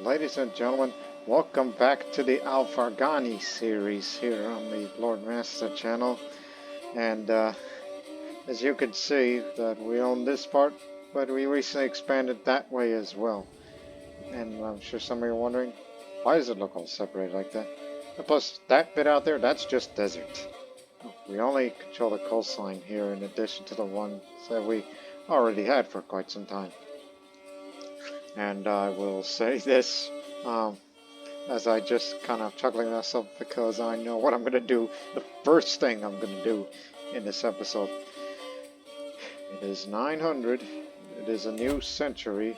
ladies and gentlemen, welcome back to the Al-Farghani series here on the Lord Master channel. And as you can see, that we own this part, but we recently expanded that way as well. And I'm sure some of you are wondering, why does it look all separated like that? And plus, that bit out there, that's just desert. We only control the coastline here in addition to the ones that we already had for quite some time. And I will say this, as I just kind of chuckling myself because I know what I'm going to do. The first thing I'm going to do in this episode. It is 900. It is a new century,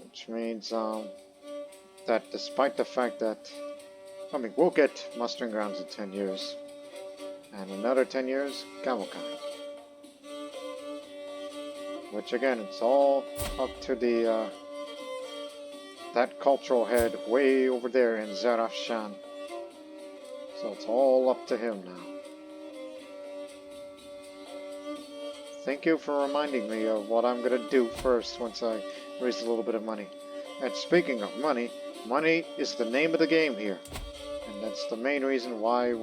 which means that despite the fact that, we'll get mustering grounds in 10 years. And another 10 years, Gamokai. Which again, it's all up to the that cultural head way over there in Zarafshan. So it's all up to him now. Thank you for reminding me of what I'm going to do first once I raise a little bit of money. And speaking of money, money is the name of the game here. And that's the main reason why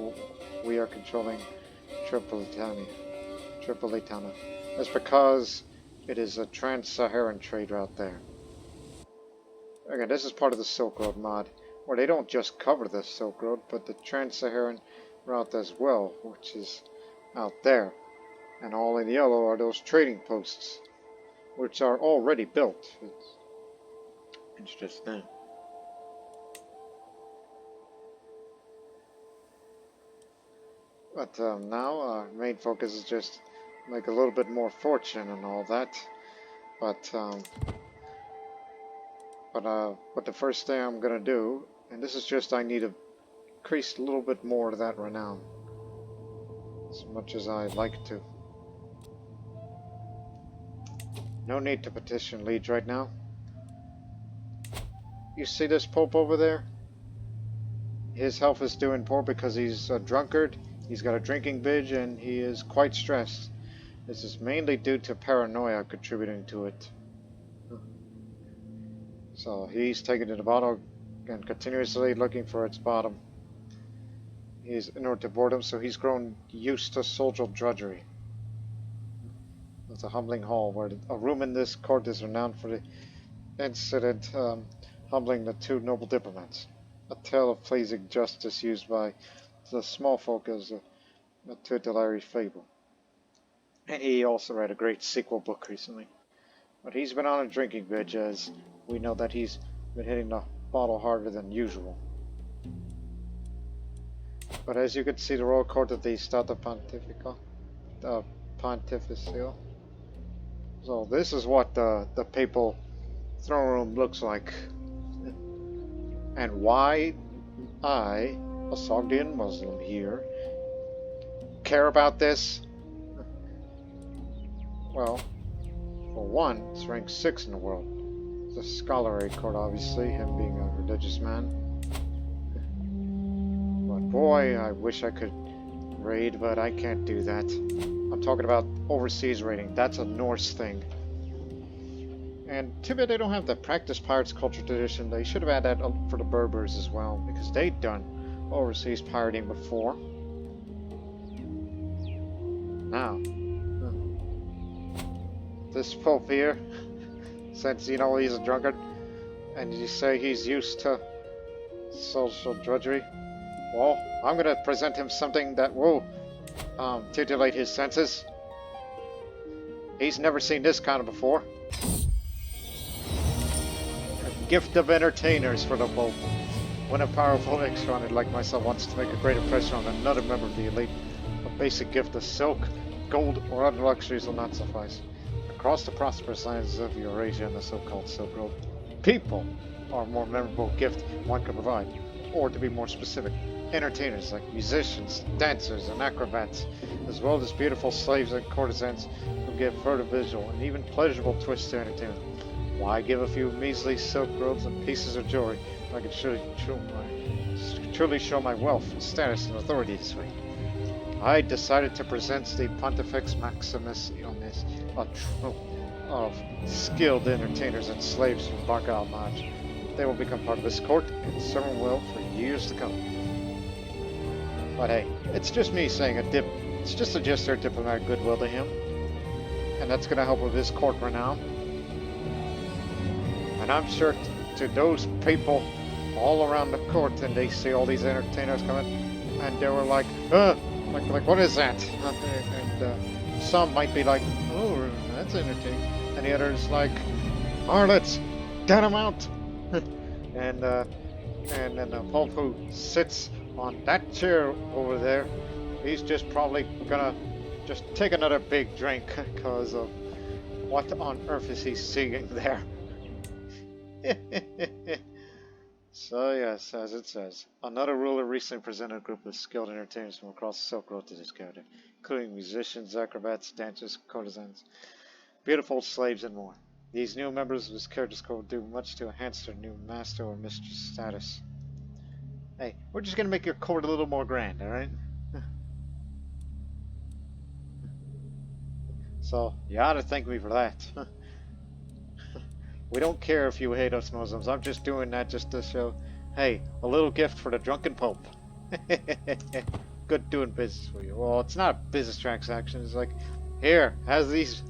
we are controlling Tripolitania. That's because it is a Trans-Saharan trade route there. Again, this is part of the Silk Road mod, where they don't just cover the Silk Road, but the Trans-Saharan route as well, which is out there. And all in yellow are those trading posts, which are already built. It's just that. But now our main focus is just make a little bit more fortune and all that. But the first thing I'm gonna do, and this is just I need to increase a little bit more of that renown, as much as I'd like to. No need to petition Liege right now. You see this Pope over there? His health is doing poor because he's a drunkard. He's got a drinking binge and he is quite stressed. This is mainly due to paranoia contributing to it. So he's taken to the bottle and continuously looking for its bottom. He's inured to boredom, so he's grown used to social drudgery. It's a humbling hall where a room in this court is renowned for the incident humbling the two noble diplomats. A tale of pleasing justice used by the small folk as a tutelary fable. And he also read a great sequel book recently. But he's been on a drinking binge, as we know that he's been hitting the bottle harder than usual. But as you can see, the royal court of the Stata Pontifical. So this is what the papal throne room looks like. And why I, a Sogdian Muslim here, care about this? Well, for one, it's ranked 6 in the world. It's a scholarly court, obviously, him being a religious man. But boy, I wish I could raid, but I can't do that. I'm talking about overseas raiding. That's a Norse thing. And too bad they don't have the practice pirates culture tradition. They should have had that for the Berbers as well, because they'd done overseas pirating before. Now, this Pope here, since you know he's a drunkard, and you say he's used to social drudgery, well, I'm going to present him something that will titillate his senses. He's never seen this kind of before. A gift of entertainers for the Pope. When a powerful ex-runner like myself wants to make a great impression on another member of the elite, a basic gift of silk, gold, or other luxuries will not suffice. Across the prosperous lands of Eurasia and the so-called Silk Road, people are a more memorable gift one can provide. Or to be more specific, entertainers like musicians, dancers, and acrobats, as well as beautiful slaves and courtesans who give further visual and even pleasurable twists to entertainment. Why give a few measly silk robes and pieces of jewelry when I can truly show my wealth, status, and authority this way? I decided to present the Pontifex Maximus on this, a troop of skilled entertainers and slaves from Barca al-Maj. they will become part of his court and serve him well for years to come. But hey, it's just me saying it's just a gesture of diplomatic goodwill to him. And that's going to help with his court renown. And I'm sure to those people all around the court, and they see all these entertainers coming, and they were like, like what is that? And some might be like, oh, that's entertaining. And the others like, harlots, get them out. and then the Pope who sits on that chair over there, he's just probably gonna just take another big drink because of what on earth is he seeing there. So yes, as it says, another ruler recently presented a group of skilled entertainers from across the Silk Road to his cabinet, including musicians, acrobats, dancers, courtesans, beautiful slaves, and more. These new members of his character's code do much to enhance their new master or mistress status. Hey, we're just gonna make your court a little more grand, alright? So, you ought to thank me for that. We don't care if you hate us Muslims. I'm just doing that just to show, hey, a little gift for the drunken Pope. Good doing business for you. Well, it's not a business transaction. It's like, here, has these...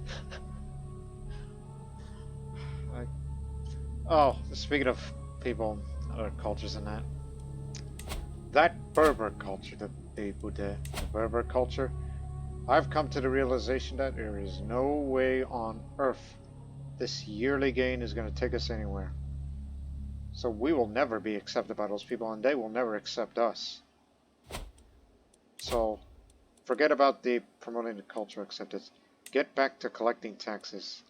Oh, speaking of people, other cultures and that Berber culture, the Berber culture, I've come to the realization that there is no way on earth this yearly gain is going to take us anywhere. So we will never be accepted by those people, and they will never accept us. So forget about the promoting the cultural acceptance. Get back to collecting taxes.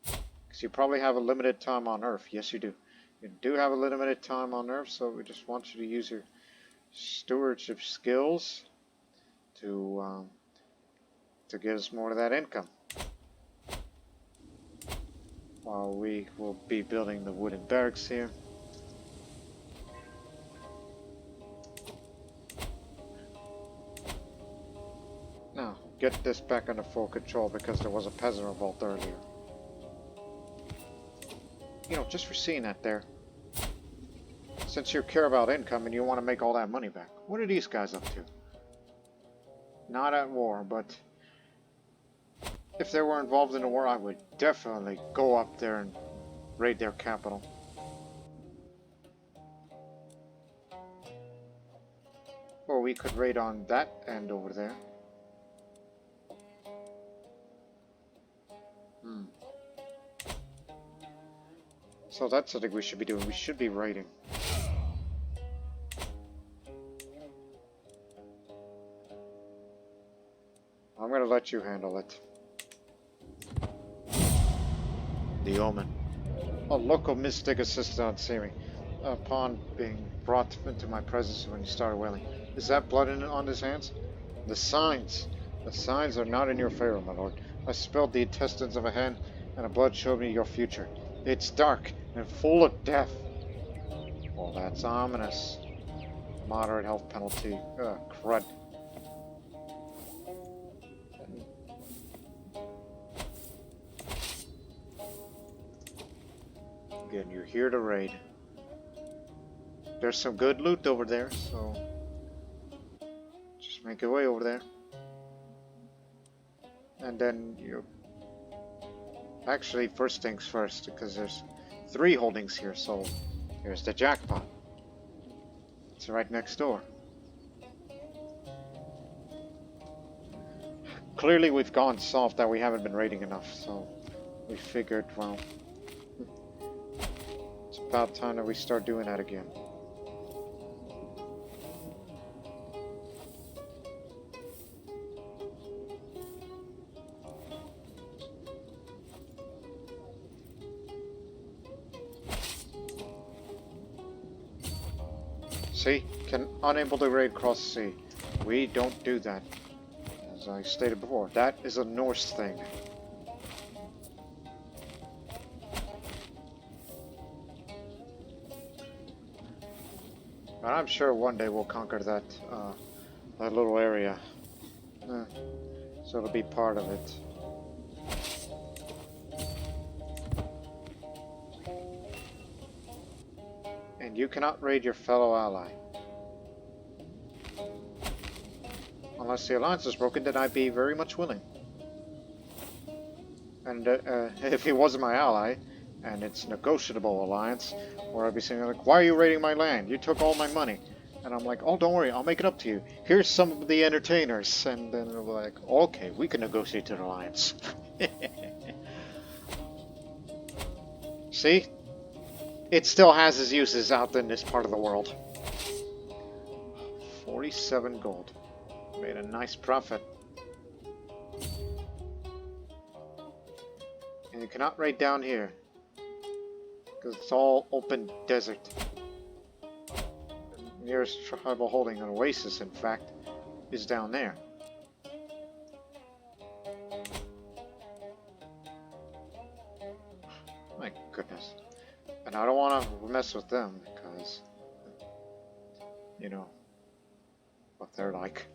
Because you probably have a limited time on Earth. Yes, you do. You do have a limited time on Earth, so we just want you to use your stewardship skills to give us more of that income. While we will be building the wooden barracks here. Now, get this back under full control because there was a peasant revolt earlier. You know, just for seeing that there. Since you care about income and you want to make all that money back, what are these guys up to? Not at war, but if they were involved in a war, I would definitely go up there and raid their capital. Or we could raid on that end over there. So that's something we should be doing. We should be raiding. I'm going to let you handle it. The Omen. A local mystic assisted on seeing me upon being brought into my presence when you started wailing. Is that blood on his hands? The signs. The signs are not in your favor, my lord. I spilled the intestines of a hen, and the blood showed me your future. It's dark and full of death. Well, that's ominous. Moderate health penalty. Crud. Again, you're here to raid. There's some good loot over there, so just make your way over there. And then you... Actually, first things first, because there's 3 holdings here, so here's the jackpot. It's right next door. Clearly we've gone soft that we haven't been raiding enough, so we figured, well, it's about time that we start doing that again. See? Unable to raid cross the sea. We don't do that. As I stated before, that is a Norse thing. But I'm sure one day we'll conquer that, that little area. So it'll be part of it. you cannot raid your fellow ally. Unless the alliance is broken, then I'd be very much willing. And if he wasn't my ally, and it's a negotiable alliance, where I'd be saying like, why are you raiding my land? You took all my money. And I'm like, oh, don't worry, I'll make it up to you. Here's some of the entertainers. And then they're like, okay, we can negotiate an alliance. See? It still has its uses out in this part of the world. 47 gold. Made a nice profit. And you cannot raid down here, because it's all open desert. The nearest tribal holding, an oasis in fact, is down there. My goodness. And I don't want to mess with them, because, you know, what they're like.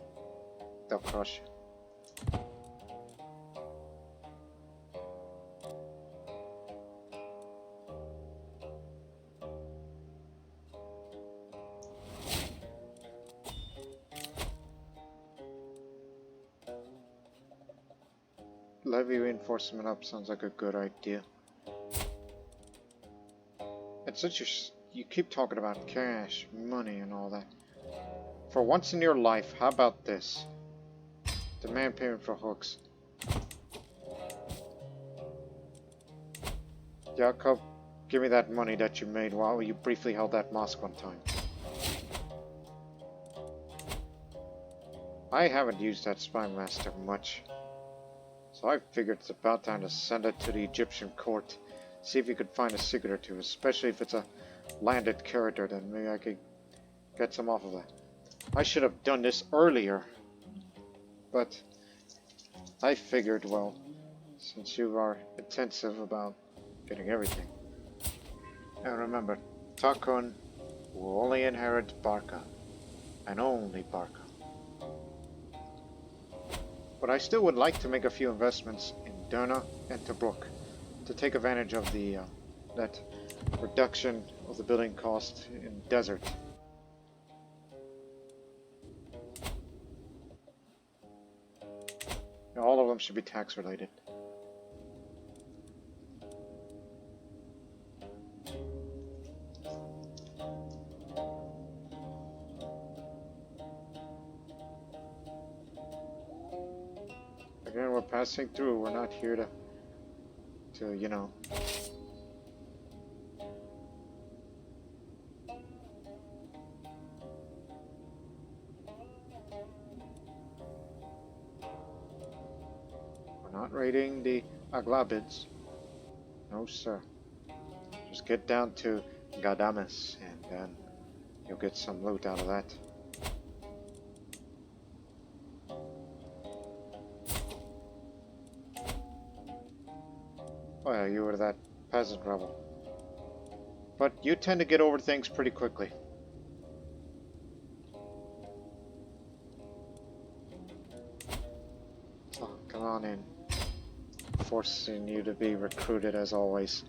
They'll crush you. Levy reinforcement up sounds like a good idea. And since you keep talking about cash, money, and all that, for once in your life, how about this? Demand payment for hooks. Jakob, give me that money that you made while you briefly held that mosque one time. I haven't used that spy master much, so I figured it's about time to send it to the Egyptian court. See if you could find a secret or two, especially if it's a landed character, then maybe I could get some off of that. I should have done this earlier, but I figured, well, since you are intensive about getting everything. And remember, Takun will only inherit Barca, and only Barca. But I still would like to make a few investments in Derna and Tobruk to take advantage of the that reduction of the building cost in desert. Now, all of them should be tax related. Again, we're passing through. We're not here to you know. We're not raiding the Aglabids. No, sir. Just get down to Gadames, and then you'll get some loot out of that. Oh yeah, you were that peasant rebel. But you tend to get over things pretty quickly. Oh, come on in. Forcing you to be recruited as always.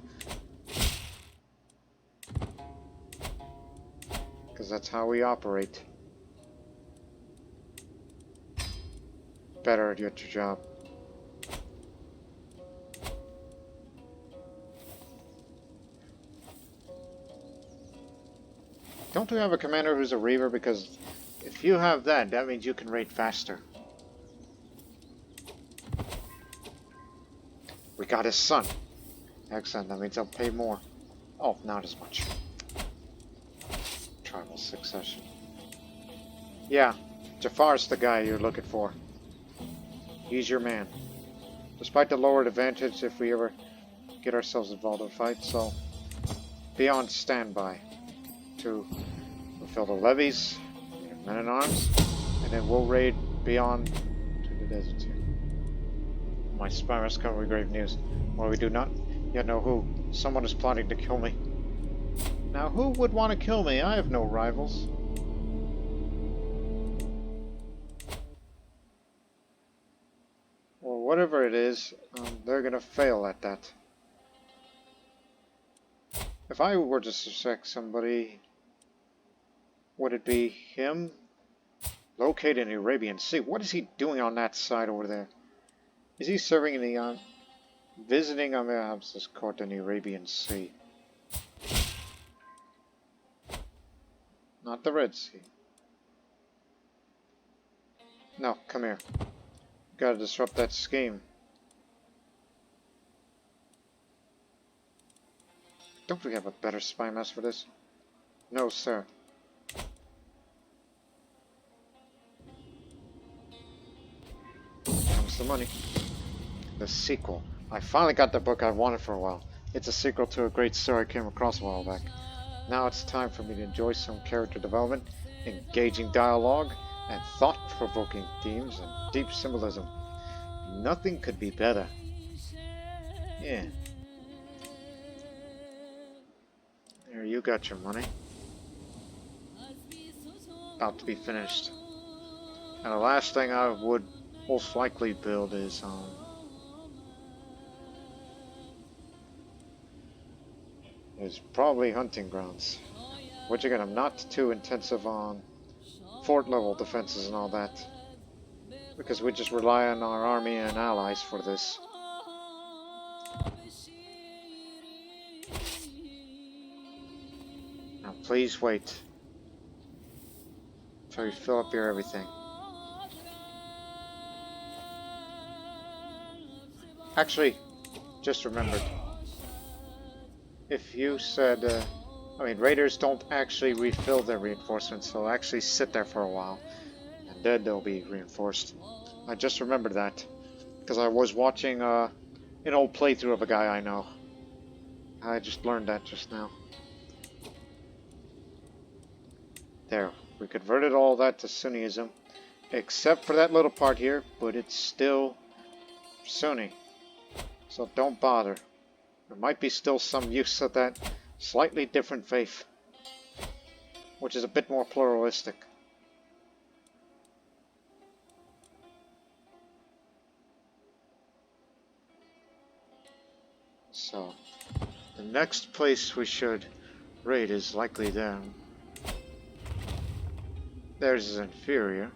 Because that's how we operate. Better at your job. Don't we have a commander who's a Reaver? Because if you have that, that means you can raid faster. We got his son. Excellent, that means I'll pay more. Oh, not as much. Tribal succession. Yeah, Jafar's the guy you're looking for. He's your man. Despite the lowered advantage if we ever get ourselves involved in a fight, so be on standby to fulfill the levies, men at arms, and then we'll raid beyond to the deserts here. My spy must come with grave news. Well, we do not yet know who. Someone is plotting to kill me. Now, who would want to kill me? I have no rivals. Well, whatever it is, they're gonna fail at that. If I were to suspect somebody, Would it be him? Located in the Arabian Sea. What is he doing on that side over there? Is he serving in the visiting Amir Hamza's court in the Arabian Sea? Not the Red Sea. No, come here. Gotta disrupt that scheme. Don't we have a better spy master for this? No, sir. Comes the money. The sequel. I finally got the book I wanted for a while. It's a sequel to a great story I came across a while back. Now it's time for me to enjoy some character development, engaging dialogue, and thought-provoking themes and deep symbolism. Nothing could be better. Yeah. There, you got your money. About to be finished. And the last thing I would most likely build is probably hunting grounds. Which again, I'm not too intensive on fort level defenses and all that, because we just rely on our army and allies for this. Now please wait until you fill up your everything. Actually, just remembered. If you said, raiders don't actually refill their reinforcements, they'll actually sit there for a while, and then they'll be reinforced. I just remembered that, because I was watching an old playthrough of a guy I know. I just learned that just now. There, we converted all that to Sunniism, except for that little part here, but it's still Sunni, so don't bother. There might be still some use of that slightly different faith, which is a bit more pluralistic. So, the next place we should raid is likely them. Theirs is inferior.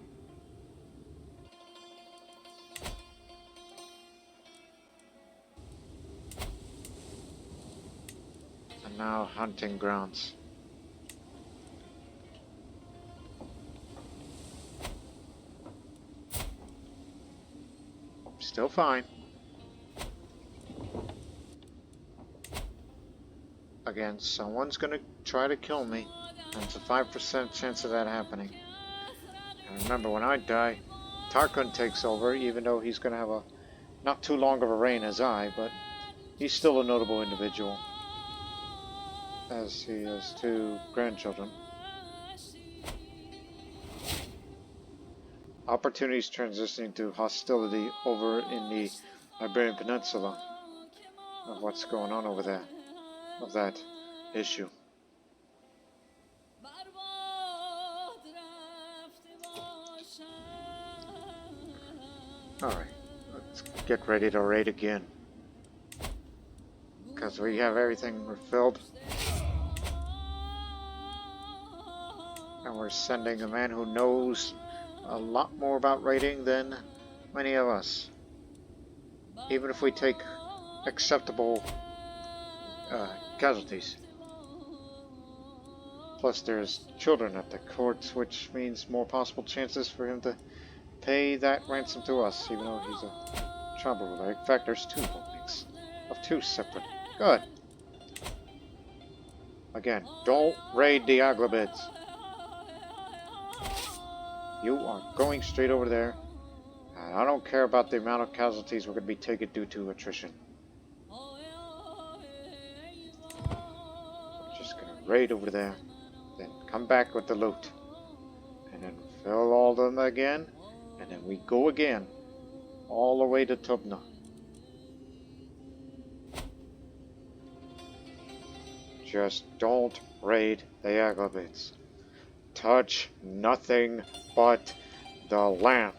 And now hunting grounds. Still fine. Again, someone's gonna try to kill me, and it's a 5% chance of that happening. And remember, when I die, Tarkun takes over, even though he's gonna have a not too long of a reign as I, but he's still a notable individual, as he has 2 grandchildren. Opportunities transitioning to hostility over in the Iberian Peninsula of what's going on over there, of that issue. Alright, let's get ready to raid again, because we have everything refilled. And we're sending a man who knows a lot more about raiding than many of us. Even if we take acceptable casualties. Plus there's children at the courts, which means more possible chances for him to pay that ransom to us, even though he's a child ruler. In fact, there's 2 openings of 2 separate. Good. Again, don't raid the Aghlabids. You are going straight over there, and I don't care about the amount of casualties we're going to be taking due to attrition. We're just going to raid over there, then come back with the loot, and then fill all of them again, and then we go again, all the way to Tubna. Just don't raid the Aghlabids. Touch nothing but the lamp.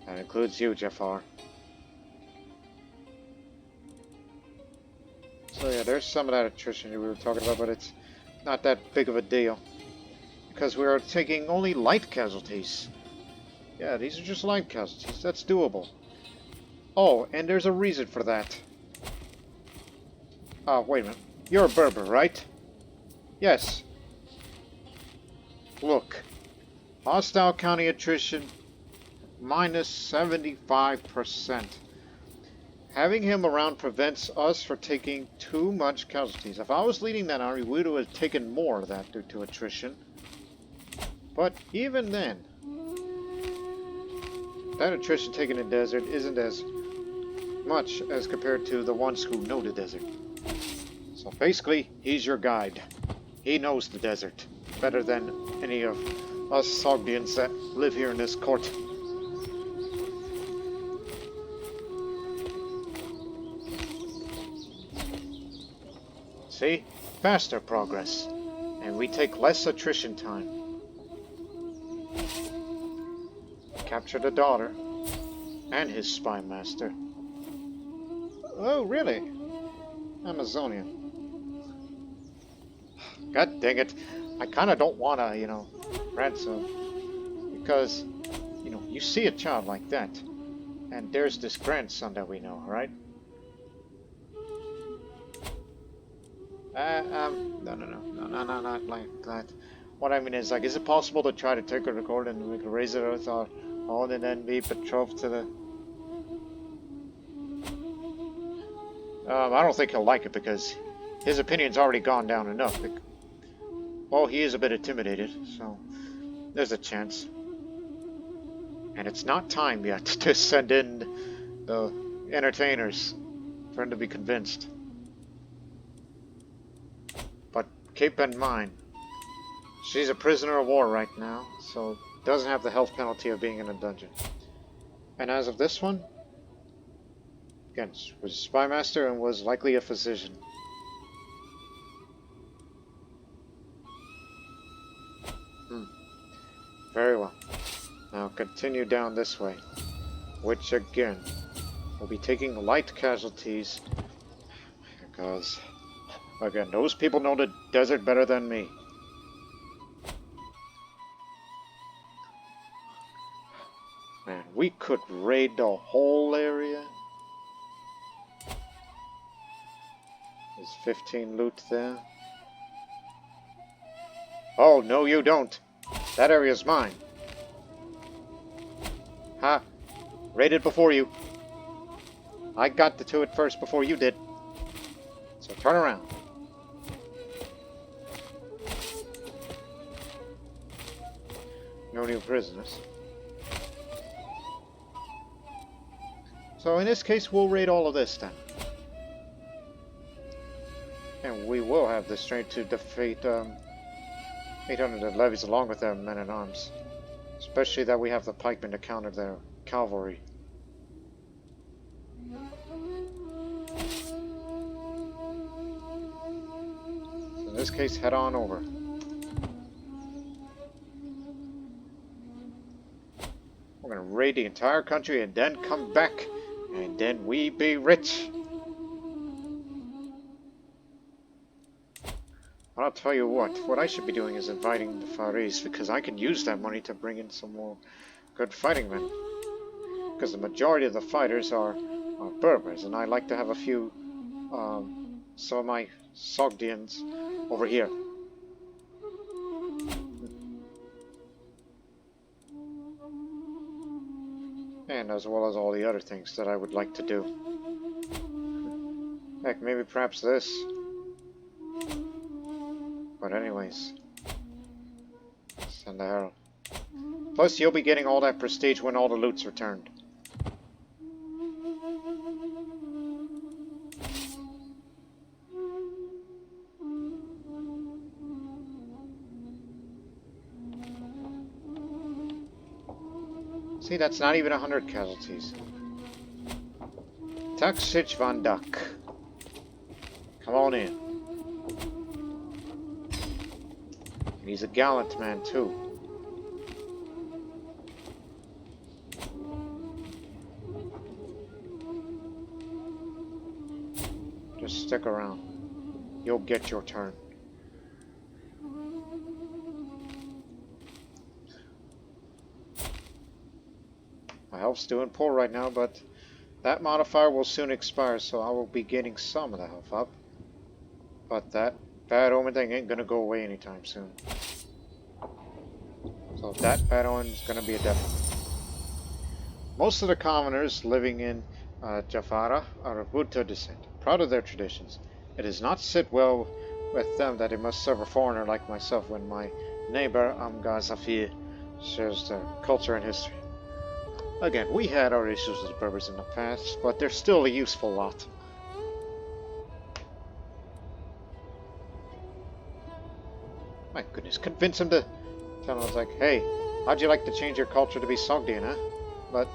That includes you, Jafar. So yeah, there's some of that attrition we were talking about, but it's not that big of a deal. Because we are taking only light casualties. Yeah, these are just light casualties. That's doable. Oh, and there's a reason for that. Oh, wait a minute. You're a Berber, right? Yes. Look. Hostile county attrition minus 75%. Having him around prevents us from taking too much casualties. If I was leading that army, we would have taken more of that due to attrition. But even then, that attrition taken in desert isn't as much as compared to the ones who know the desert. So basically, he's your guide. He knows the desert better than any of us Sogdians that live here in this court. See? Faster progress. And we take less attrition time. Capture the daughter. And his spy master. Oh, really? Amazonian. God dang it. I kind of don't want to, ransom. Because, you see a child like that. And there's this grandson that we know, right? No, not like that. What I mean is, like, is it possible to try to take her to court and we could raise it with our own and then be betrothed to the... I don't think he'll like it because his opinion's already gone down enough. Well, he is a bit intimidated, so there's a chance. And it's not time yet to send in the entertainers for him to be convinced. But keep in mind, she's a prisoner of war right now, so doesn't have the health penalty of being in a dungeon. And as of this one, again, was a spy master and was likely a physician. Very well. Now continue down this way, which again will be taking light casualties because, again, those people know the desert better than me. Man, we could raid the whole area. There's 15 loot there. Oh, no you don't. That area's mine. Ha! Raided before you. I got to it first before you did. So turn around. No new prisoners. So in this case, we'll raid all of this then. And we will have the strength to defeat 800 levies along with their men-at-arms. Especially that we have the pikemen to counter their cavalry. So in this case, head on over. We're going to raid the entire country and then come back. And then we be rich. But I'll tell you what I should be doing is inviting the Faris, because I can use that money to bring in some more good fighting men. Because the majority of the fighters are Berbers, and I like to have a few, some of my Sogdians over here. And as well as all the other things that I would like to do. Heck, maybe perhaps this. But anyways, send the herald. Plus, you'll be getting all that prestige when all the loot's returned. See, that's not even 100 casualties. Taksich van Dak. Come on in. And he's a gallant man, too. Just stick around. you'll get your turn. My health's doing poor right now, but that modifier will soon expire, so I will be getting some of the health up. But that bad omen thing ain't gonna go away anytime soon. So that bad omen is gonna be a definite. Most of the commoners living in Jafara are of Buddha descent, proud of their traditions. It does not sit well with them that it must serve a foreigner like myself when my neighbor Amgazafir shares their culture and history. Again, we had our issues with the Berbers in the past, but they're still a useful lot. My goodness, convince him to tell him. I was like, hey, how'd you like to change your culture to be Sogdian, huh? But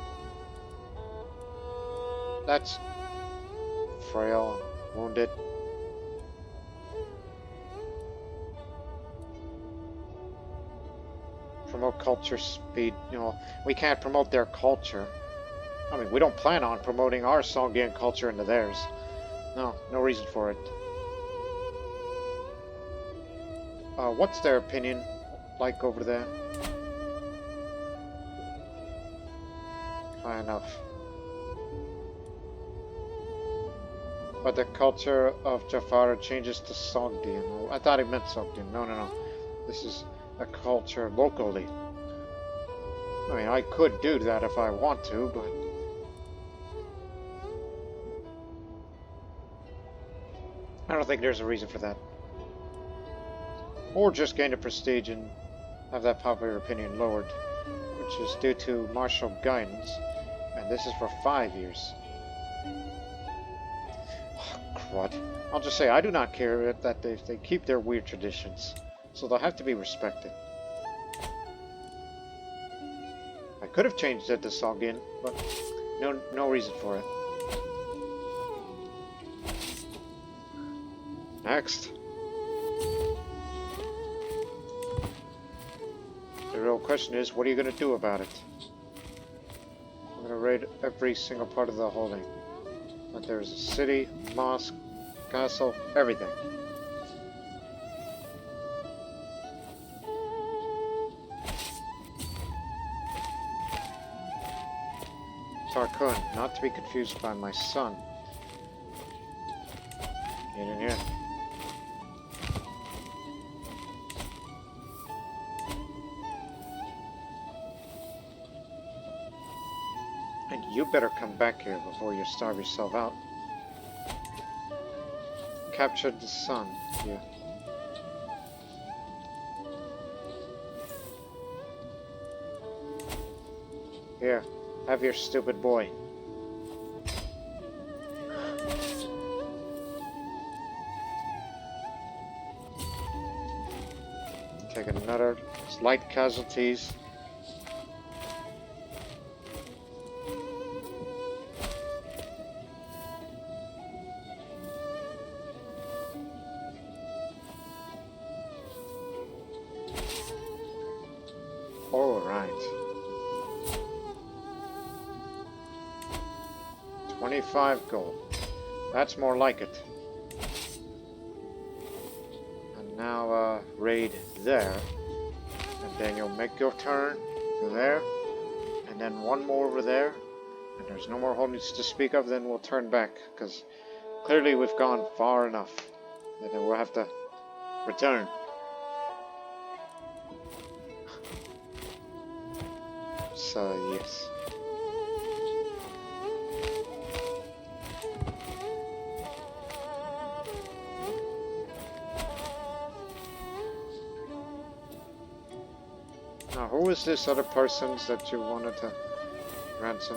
that's frail and wounded. Promote culture speed. You know, we can't promote their culture. I mean, we don't plan on promoting our Sogdian culture into theirs. No reason for it. What's their opinion like over there? High enough. But the culture of Jafara changes to Sogdian. I thought it meant Sogdian. No. This is a culture locally. I mean, I could do that if I want to, but I don't think there's a reason for that. Or just gain a prestige and have that popular opinion lowered, which is due to martial guidance, and this is for 5 years. Oh, crud. I'll just say I do not care that they keep their weird traditions, so they'll have to be respected. I could have changed it to Sogdian, but no reason for it. Next. The real question is, what are you going to do about it? I'm going to raid every single part of the holding. But there's a city, mosque, castle, everything. Tarkun, not to be confused by my son. Get in here. And you better come back here before you starve yourself out. Captured the sun, you. Here, have your stupid boy. Take another slight casualties. All right. 25 gold. That's more like it. And now raid there. And then you'll make your turn. Go there. And then one more over there. And there's no more holdings to speak of, then we'll turn back. Because clearly we've gone far enough. And then we'll have to return. So, yes. Now, who is this other persons that you wanted to ransom?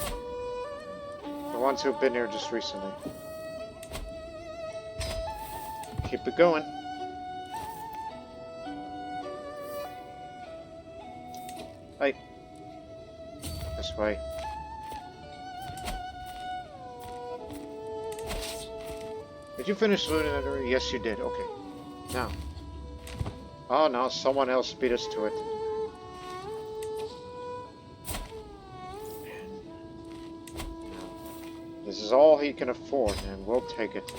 The ones who've been here just recently. Keep it going. Hey. This way. Did you finish looting that area? Yes, you did. Okay. Now. Oh, no. Someone else beat us to it. This is all he can afford, and we'll take it.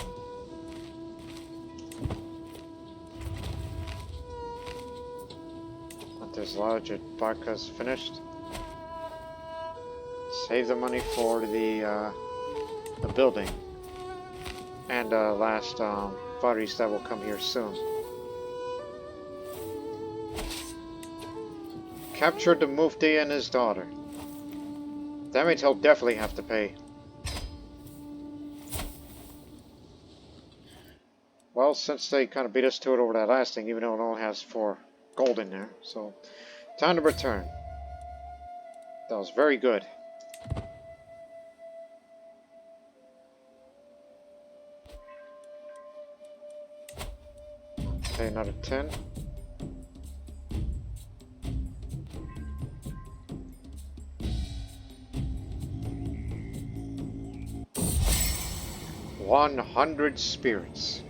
as large as Barca's finished. Save the money for the building. And last bodies that will come here soon. Captured the Mufti and his daughter. That means he'll definitely have to pay. Well, since they kind of beat us to it over that last thing, even though it only has 4 gold in there, so time to return. That was very good. Okay, another 10. "100 spirits.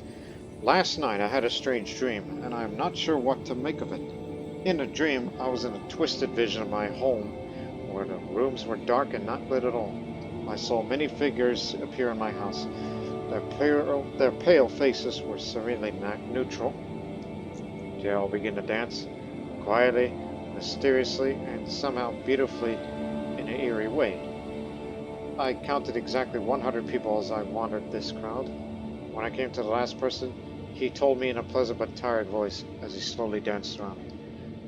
Last night I had a strange dream, and I am not sure what to make of it. In the dream, I was in a twisted vision of my home, where the rooms were dark and not lit at all. I saw many figures appear in my house. Their pale faces were serenely neutral. They all began to dance, quietly, mysteriously, and somehow beautifully in an eerie way. I counted exactly 100 people as I wandered this crowd. When I came to the last person, he told me in a pleasant but tired voice as he slowly danced around.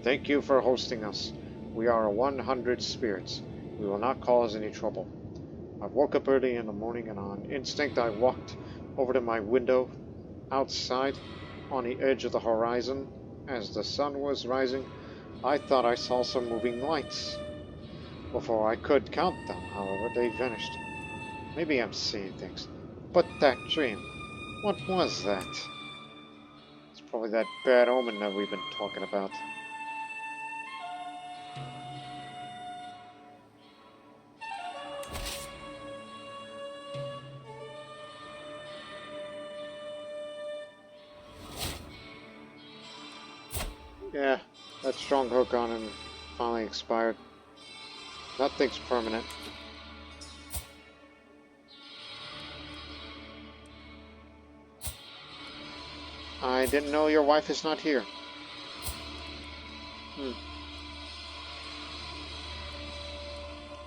'Thank you for hosting us. We are 100 spirits. We will not cause any trouble.' I woke up early in the morning and on instinct I walked over to my window. Outside, on the edge of the horizon, as the sun was rising, I thought I saw some moving lights. Before I could count them, however, they vanished. Maybe I'm seeing things. But that dream, what was that? It's probably that bad omen that we've been talking about. Yeah, that strong hook on him finally expired. Nothing's permanent. I didn't know your wife is not here.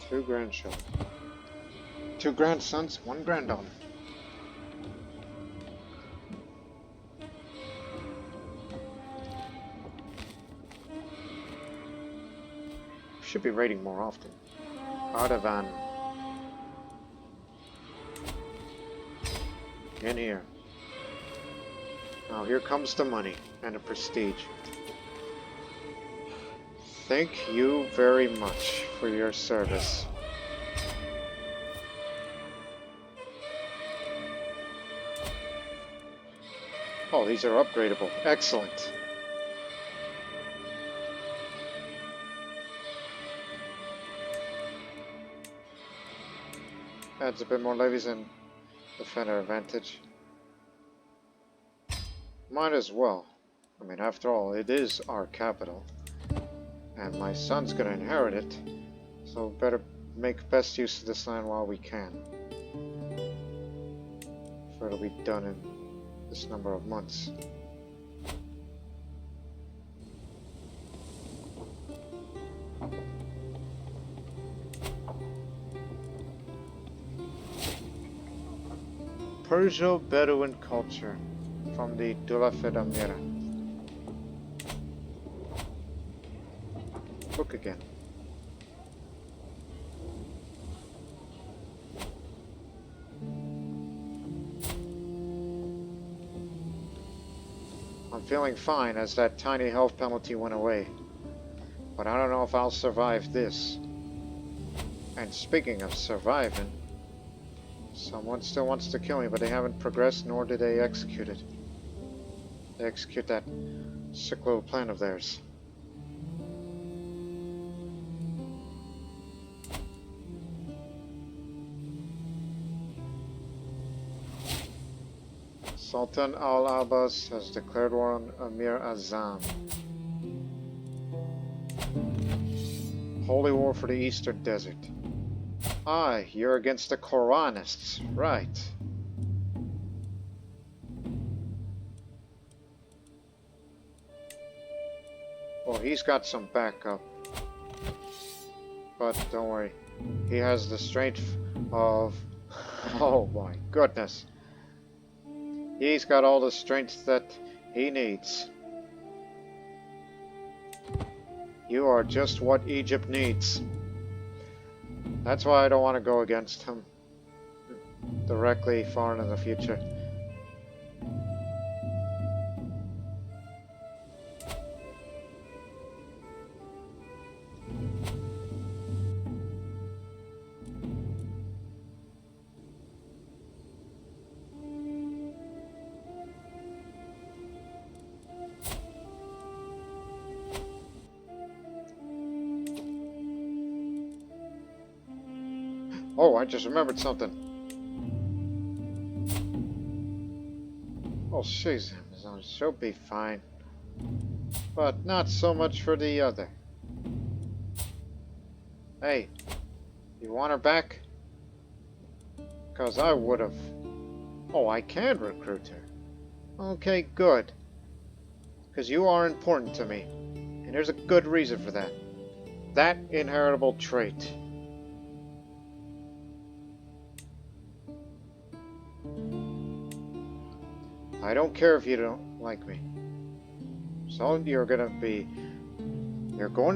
2 grandchildren. 2 grandsons, 1 granddaughter. Should be raiding more often. Artavan. In here. Now here comes the money and the prestige. Thank you very much for your service. Oh, these are upgradable. Excellent. Adds a bit more levies and defender advantage. Might as well. I mean, after all, it is our capital. And my son's gonna inherit it. So better make best use of this land while we can. For it'll be done in this number of months. Persian-Bedouin culture from the Dulafed Amira. Book again. I'm feeling fine as that tiny health penalty went away, but I don't know if I'll survive this. And speaking of surviving, someone still wants to kill me, but they haven't progressed, nor did they execute it. They execute that sick little plan of theirs. Sultan Al-Abbas has declared war on Amir Azam. Holy war for the Eastern Desert. Ah, you're against the Quranists, right. Well, he's got some backup. But don't worry. He has the strength of... Oh my goodness. He's got all the strength that he needs. You are just what Egypt needs. That's why I don't want to go against him directly far in the future. Oh, I just remembered something. Oh, she's Amazon. She'll be fine. But not so much for the other. Hey, you want her back? Because I would have. Oh, I can recruit her. Okay, good. Because you are important to me. And there's a good reason for that. That inheritable trait. I don't care if you don't like me. So you're going to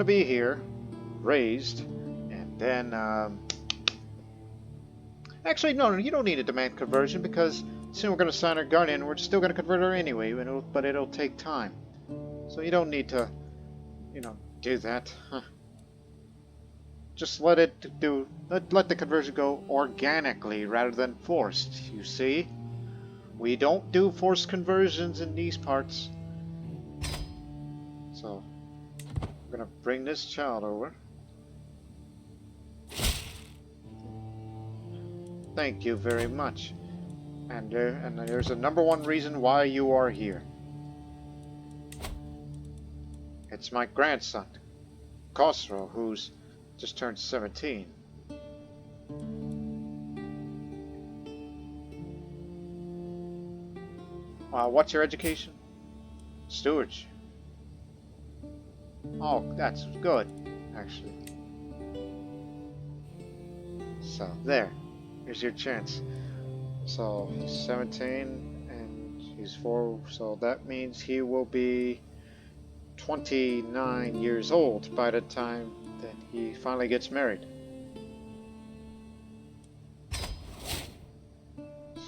be here, raised, and then, actually, no, you don't need a demand conversion because soon we're going to sign our guardian and we're still going to convert her anyway, but it'll take time. So you don't need to, do that. Just let the conversion go organically rather than forced, you see? We don't do forced conversions in these parts. So, I'm gonna bring this child over. Thank you very much. And there's a number one reason why you are here. It's my grandson, Khosrow, who's just turned 17. What's your education? Stewardship. Oh, that's good, actually. So, there. Here's your chance. So, he's 17 and he's 4, so that means he will be 29 years old by the time that he finally gets married.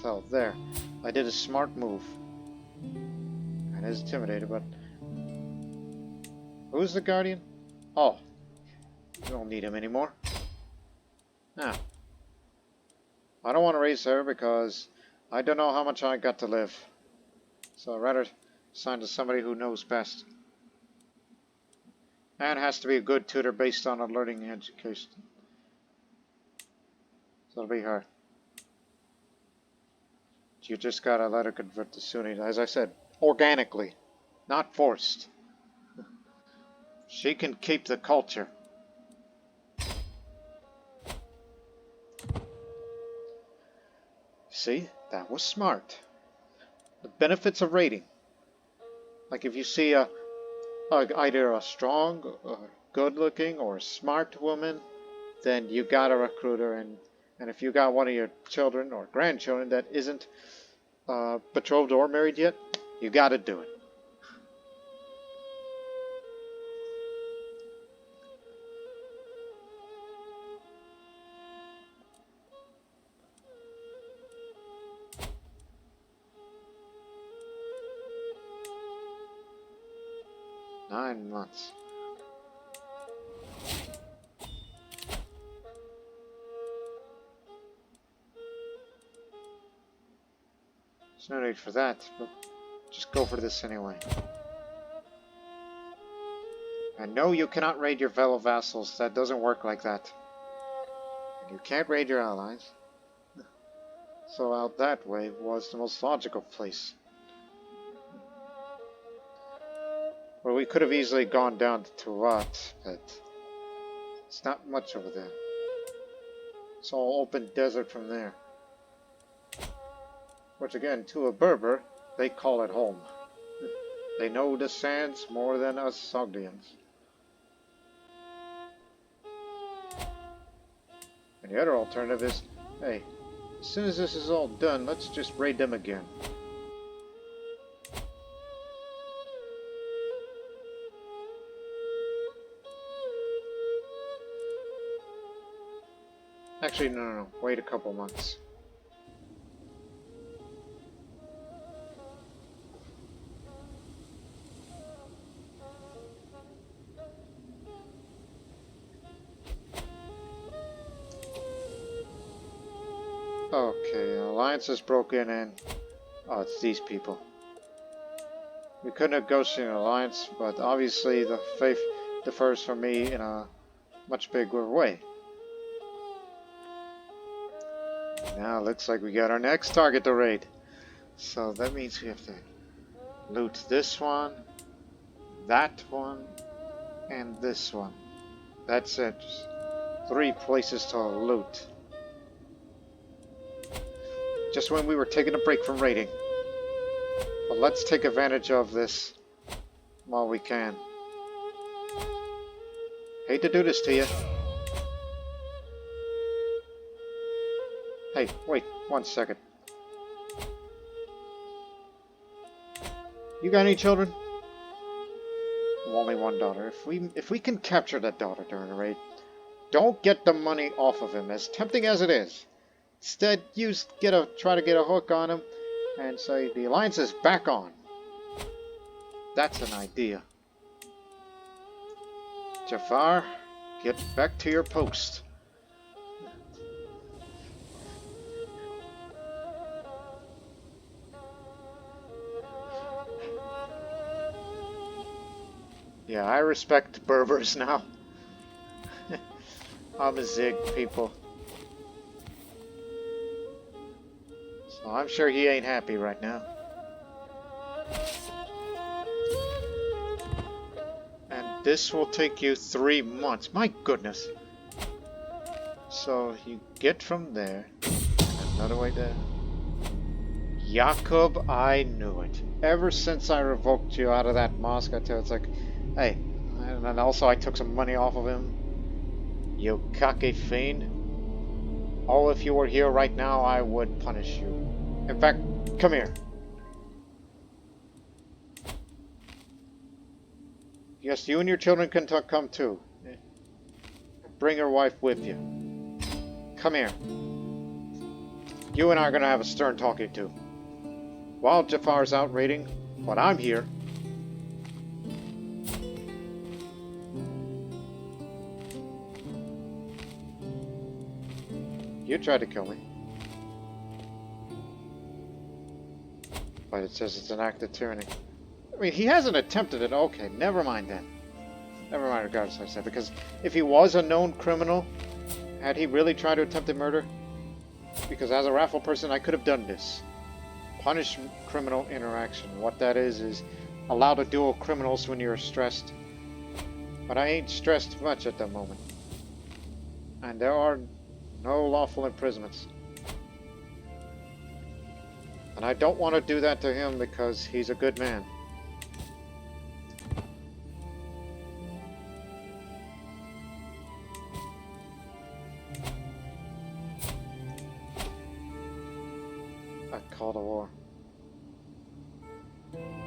So, there. I did a smart move. And is intimidated, but... Who's the guardian? Oh. You don't need him anymore. Now. I don't want to raise her because I don't know how much I got to live. So I'd rather assign to somebody who knows best. And has to be a good tutor based on a learning education. So it'll be her. You just gotta let her convert to Sunni, as I said, organically, not forced. She can keep the culture. See, that was smart. The benefits of raiding. Like if you see either a strong, or good-looking, or smart woman, then you gotta recruit her. And if you got one of your children or grandchildren that isn't betrothed or married yet, you gotta do it. Nine months. There's no need for that, but just go for this anyway. And no, you cannot raid your fellow vassals. That doesn't work like that. And you can't raid your allies. So out that way was the most logical place. Well, we could have easily gone down to Tuat, but it's not much over there. It's all open desert from there. Which again, to a Berber, they call it home. They know the sands more than us Sogdians. And the other alternative is, hey, as soon as this is all done, let's just raid them again. Actually, no. Wait a couple months. Okay, alliance is broken and... oh, it's these people. We couldn't negotiate an alliance, but obviously the faith differs from me in a much bigger way. Now looks like we got our next target to raid. So that means we have to loot this one, that one, and this one. That's it. Just 3 places to loot. Just when we were taking a break from raiding. But let's take advantage of this while we can. Hate to do this to you. Hey, wait 1 second. You got any children? Only 1 daughter. If we can capture that daughter during the raid, don't get the money off of him, as tempting as it is. Instead, try to get a hook on him and say the alliance is back on. That's an idea. Jafar, get back to your post. Yeah, I respect Berbers now. Amazigh people. So I'm sure he ain't happy right now. And this will take you 3 months. My goodness. So you get from there. Another way there. Jakob, I knew it. Ever since I revoked you out of that mosque, it's like, hey, and then also I took some money off of him. You cocky fiend. Oh, if you were here right now, I would punish you. In fact, come here. Yes, you and your children can come too. Bring your wife with you. Come here. You and I are going to have a stern talking to. While Jafar's out raiding, but I'm here. You tried to kill me. But it says it's an act of tyranny. I mean, he hasn't attempted it. Okay, never mind then. Never mind regardless I said. Because if he was a known criminal, had he really tried to attempt murder? Because as a raffle person, I could have done this. Punish criminal interaction. What that is allow to duel criminals when you're stressed. But I ain't stressed much at the moment. And there are no lawful imprisonments. And I don't want to do that to him because he's a good man. A call to war.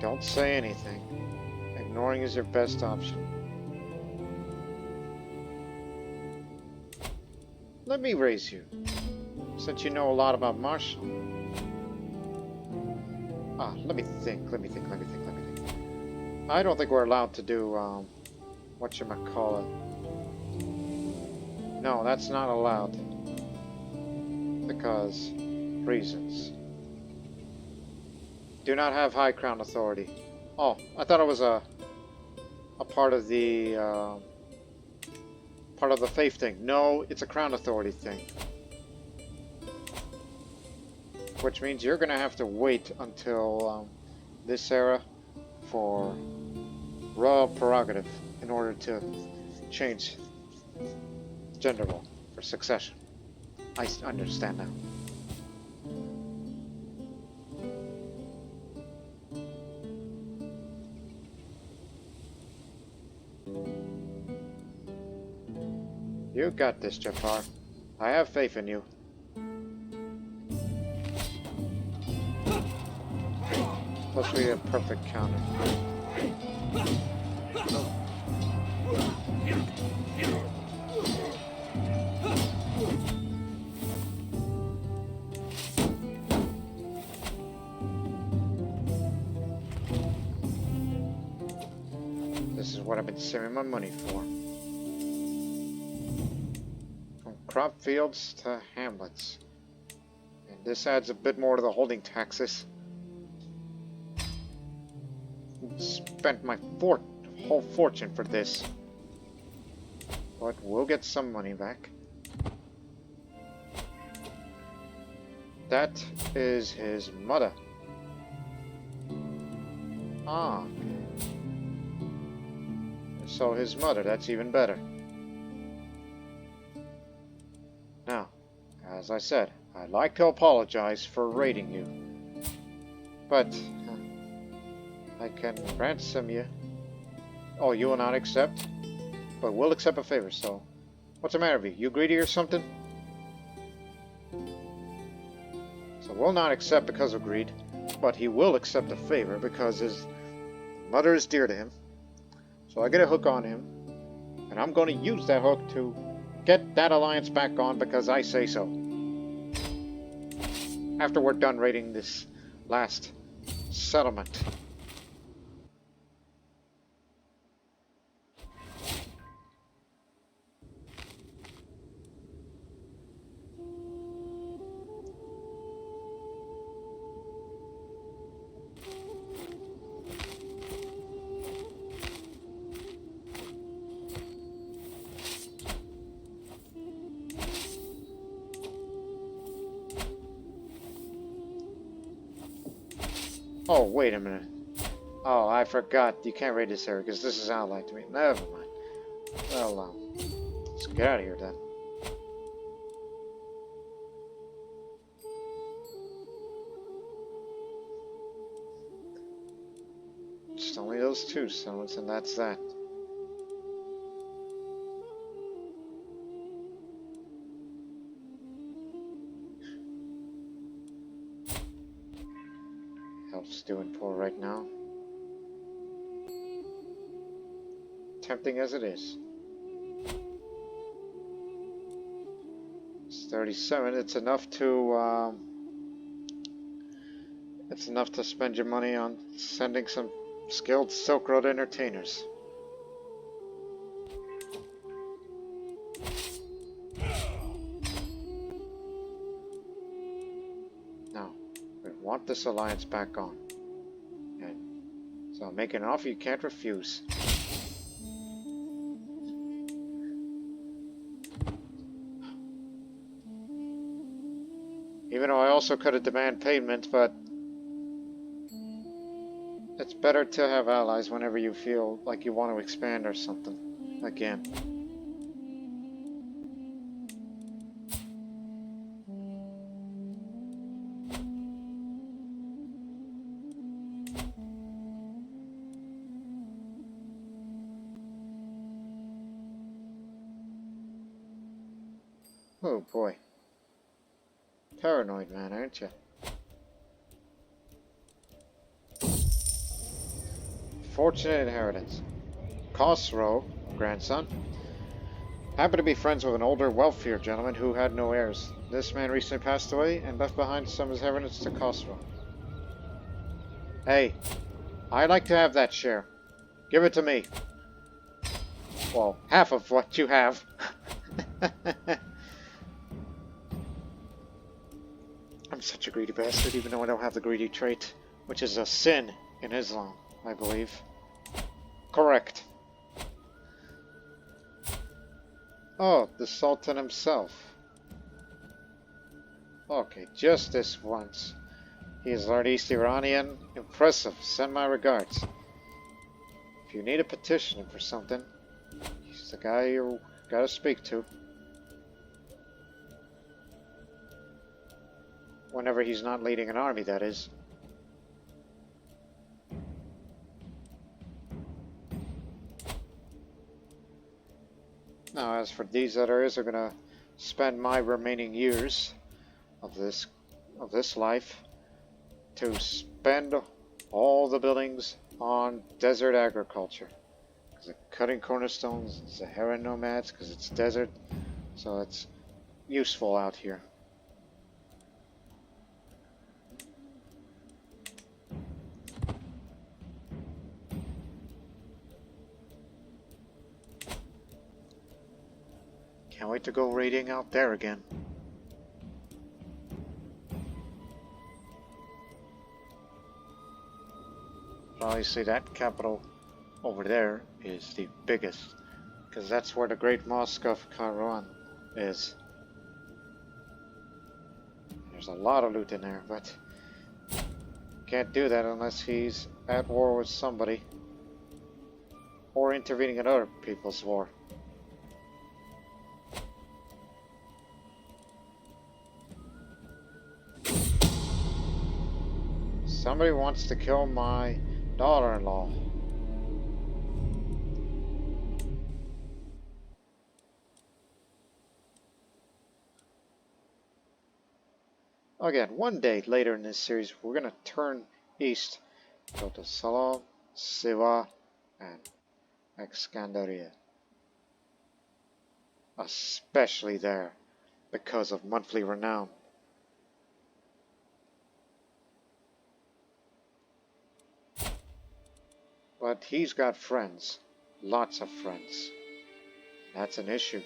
Don't say anything. Ignoring is your best option. Let me raise you, since you know a lot about Marshall. Let me think. I don't think we're allowed to do, whatchamacallit. No, that's not allowed. Because reasons. Do not have high crown authority. Oh, I thought it was a part of the, faith thing. No, it's a crown authority thing. Which means you're going to have to wait until this era for royal prerogative in order to change gender role for succession. I understand now. You got this, Jafar. I have faith in you. Plus we have perfect counter. This is what I've been saving my money for. From crop fields to hamlets. And this adds a bit more to the holding taxes. Spent my whole fortune for this. But we'll get some money back. That is his mother. Ah. So his mother, that's even better. Now, as I said, I'd like to apologize for raiding you. But I can ransom you. Oh, you will not accept? But we'll accept a favor, so... What's the matter with you? You greedy or something? So we'll not accept because of greed, but he will accept a favor because his mother is dear to him. So I get a hook on him, and I'm going to use that hook to get that alliance back on because I say so. After we're done raiding this last settlement. Oh, wait a minute. Oh, I forgot. You can't raid this area because this is allied to me. Never mind. Well, let's get out of here then. Just only those two settlements, and that's that. Health's doing poor right now. Tempting as it is. It's 37. It's enough to spend your money on sending some skilled Silk Road entertainers. Now, we want this alliance back on. And so I'm making an offer you can't refuse. Even though I also could have demanded payment, but it's better to have allies whenever you feel like you want to expand or something. Again. Oh boy. Paranoid man, aren't you? Fortunate inheritance. Khosrow, grandson, happened to be friends with an older, wealthier gentleman who had no heirs. This man recently passed away and left behind some of his inheritance to Khosrow. Hey, I'd like to have that share. Give it to me. Well, half of what you have. I'm such a greedy bastard, even though I don't have the greedy trait, which is a sin in Islam, I believe. Correct. Oh, the Sultan himself. Okay, just this once. He is Lord East Iranian. Impressive. Send my regards. If you need a petition for something, he's the guy you gotta speak to. Whenever he's not leading an army, that is. No, as for these others, are gonna spend my remaining years of this life to spend all the buildings on desert agriculture. Because they're cutting cornerstones, Saharan nomads, because it's desert, so it's useful out here. Can't wait to go raiding out there again. Obviously that capital over there is the biggest, because that's where the Great Mosque of Kairouan is. There's a lot of loot in there, but can't do that unless he's at war with somebody or intervening in other people's war. Somebody wants to kill my daughter-in-law. Again, one day later in this series, we're going to turn east, go to Salam, Siva, and Excandaria. Especially there, because of monthly renown. But he's got friends, lots of friends. That's an issue.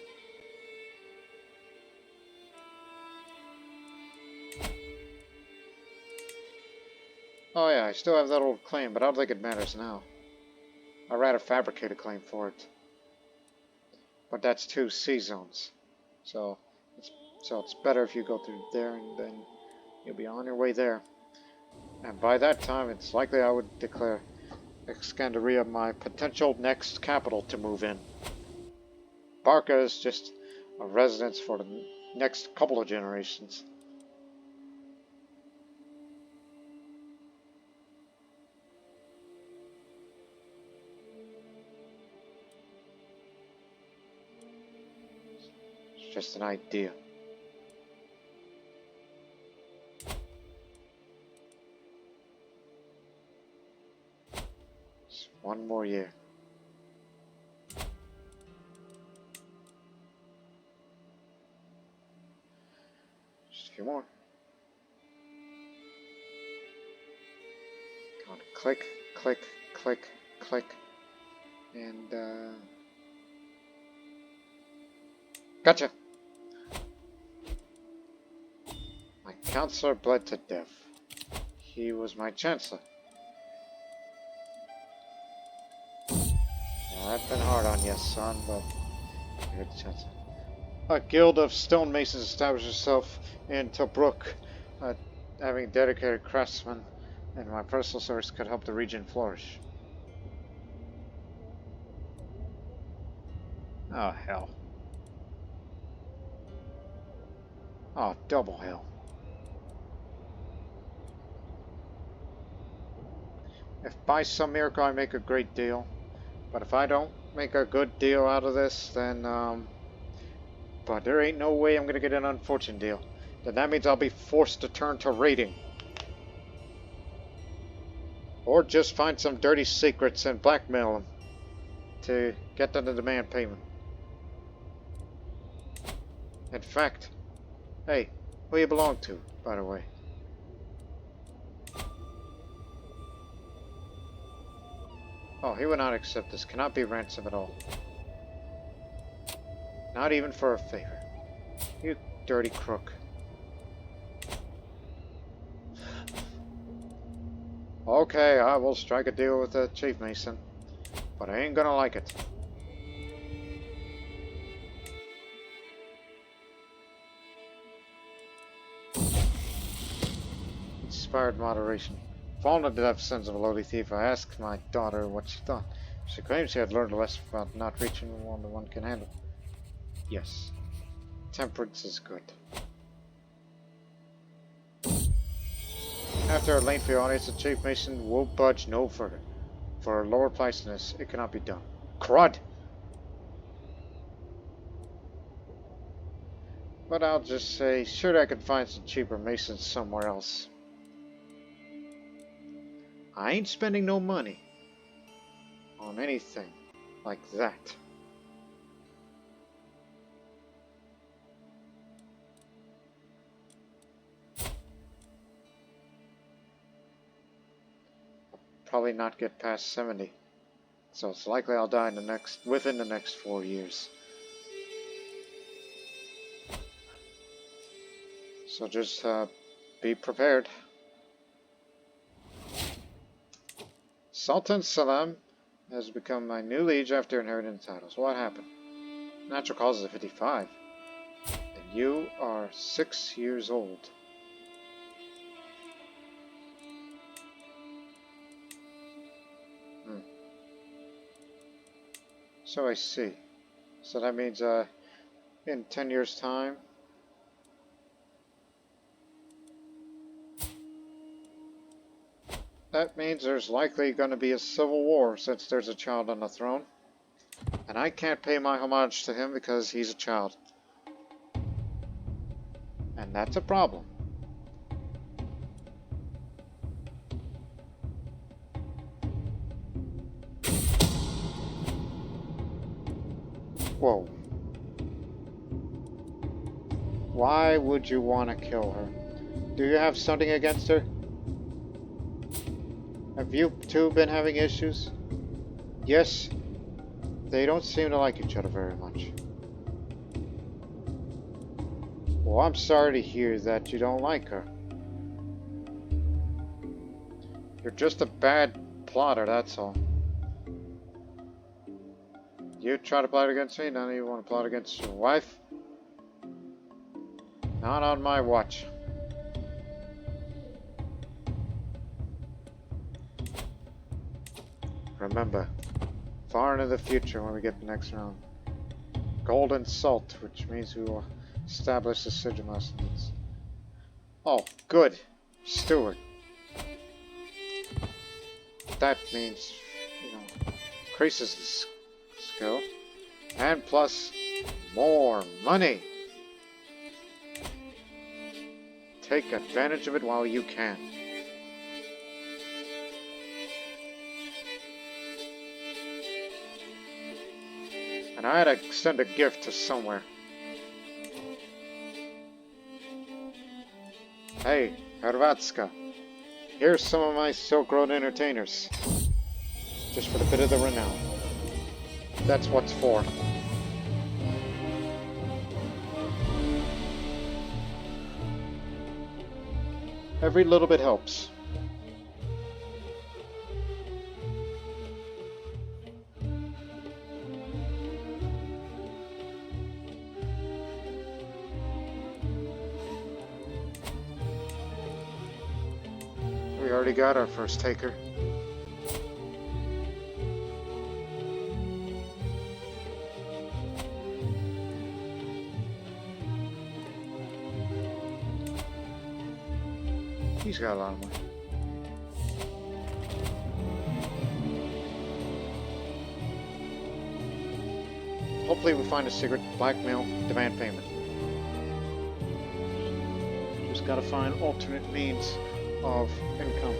Oh yeah, I still have that old claim, but I don't think it matters now. I'd rather fabricate a claim for it. But that's 2 C-zones. So it's better if you go through there and then you'll be on your way there. And by that time, it's likely I would declare Excandaria my potential next capital to move in. Barca is just a residence for the next couple of generations. It's just an idea. Just one more year. Just a few more. Come on, click, click, click, click, and gotcha. My counselor bled to death. He was my chancellor. I've been hard on you, son, but you're the chancellor. A guild of stonemasons established itself in Tobruk, having dedicated craftsmen, and my personal service could help the region flourish. Oh, hell. Oh, double hell. If by some miracle I make a great deal, but if I don't make a good deal out of this, then, but there ain't no way I'm gonna get an unfortunate deal. Then that means I'll be forced to turn to raiding. Or just find some dirty secrets and blackmail them to get them to demand payment. In fact, hey, who you belong to, by the way? Oh, he would not accept this. Cannot be ransom at all. Not even for a favor. You dirty crook. Okay, I will strike a deal with the chief mason, but I ain't gonna like it. Inspired moderation. Fallen to death, sons of a lowly thief. I asked my daughter what she thought. She claims she had learned a lesson about not reaching one that one can handle. Yes, temperance is good. After a lengthy audience, the chief mason will budge no further. For a lower price than this, it cannot be done. Crud! But I'll just say, sure, I can find some cheaper masons somewhere else. I ain't spending no money on anything like that. Probably not get past 70. So it's likely I'll die within the next 4 years. So just be prepared. Sultan Salam has become my new liege after inheriting the titles. What happened? Natural causes of 55. And you are 6 years old. So I see. So that means in 10 years' time, that means there's likely going to be a civil war since there's a child on the throne. And I can't pay my homage to him because he's a child. And that's a problem. Whoa. Why would you want to kill her? Do you have something against her? Have you two been having issues? Yes. They don't seem to like each other very much. Well, I'm sorry to hear that you don't like her. You're just a bad plotter, that's all. You try to plot against me, none of you want to plot against your wife? Not on my watch. Remember, far into the future when we get the next round. Golden Salt, which means we will establish the sigil lessons. Oh, good. Steward. That means, increases the skill. And plus, more money. Take advantage of it while you can. And I had to send a gift to somewhere. Hey, Hrvatska. Here's some of my Silk Road entertainers. Just for the bit of the renown. That's what's for. Every little bit helps. We already got our first taker. He's got a lot of money. Hopefully we find a secret blackmail demand payment. Just gotta find alternate means of income.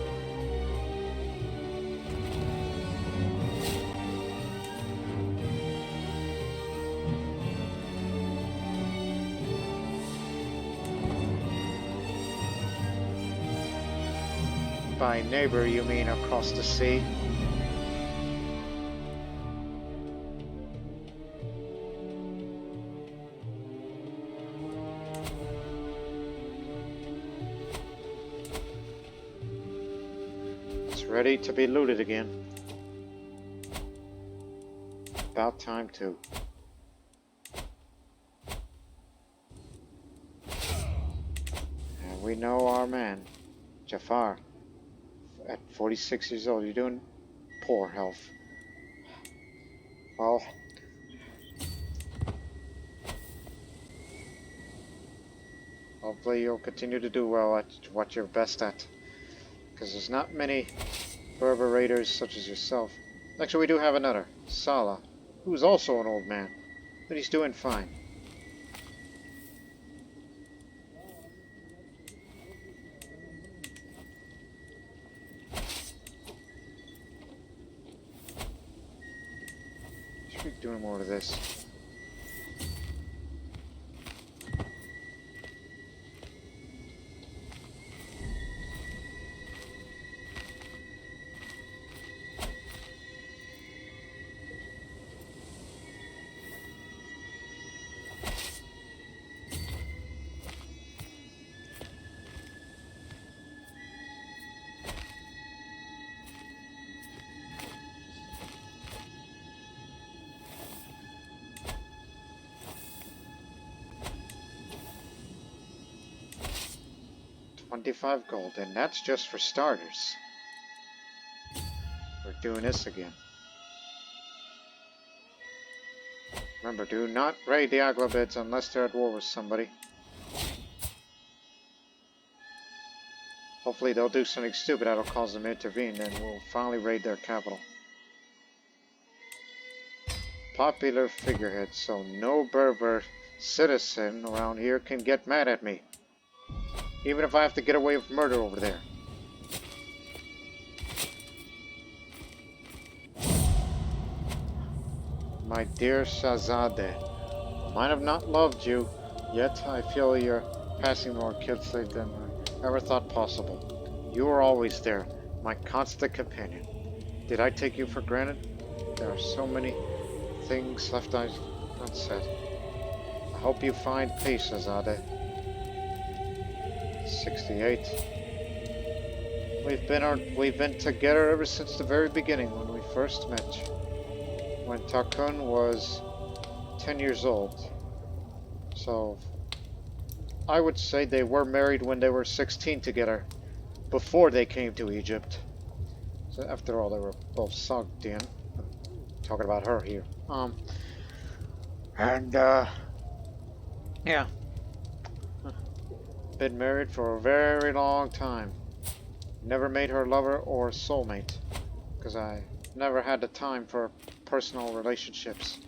By neighbor, you mean across the sea? It's ready to be looted again. About time too. And we know our man, Jafar. At 46 years old, you're doing poor health. Well, hopefully you'll continue to do well at what you're best at. Because there's not many Berber raiders such as yourself. Actually, we do have another, Salah, who's also an old man, but he's doing fine. more of this. $25 gold, and that's just for starters. We're doing this again. Remember, do not raid the Aglobids unless they're at war with somebody. Hopefully they'll do something stupid that'll cause them to intervene, and we'll finally raid their capital. Popular figurehead, so no Berber citizen around here can get mad at me. Even if I have to get away with murder over there. My dear Shahzadeh, I might have not loved you, yet I feel you're passing more quickly than I ever thought possible. You were always there, my constant companion. Did I take you for granted? There are so many things left unsaid. I hope you find peace, Shahzadeh. 68. We've been together ever since the very beginning when we first met. When Takun was 10 years old. So I would say they were married when they were 16 together, before they came to Egypt. So after all, they were both Sogdian. I'm talking about her here. Yeah. Been married for a very long time. Never made her lover or soulmate, because I never had the time for personal relationships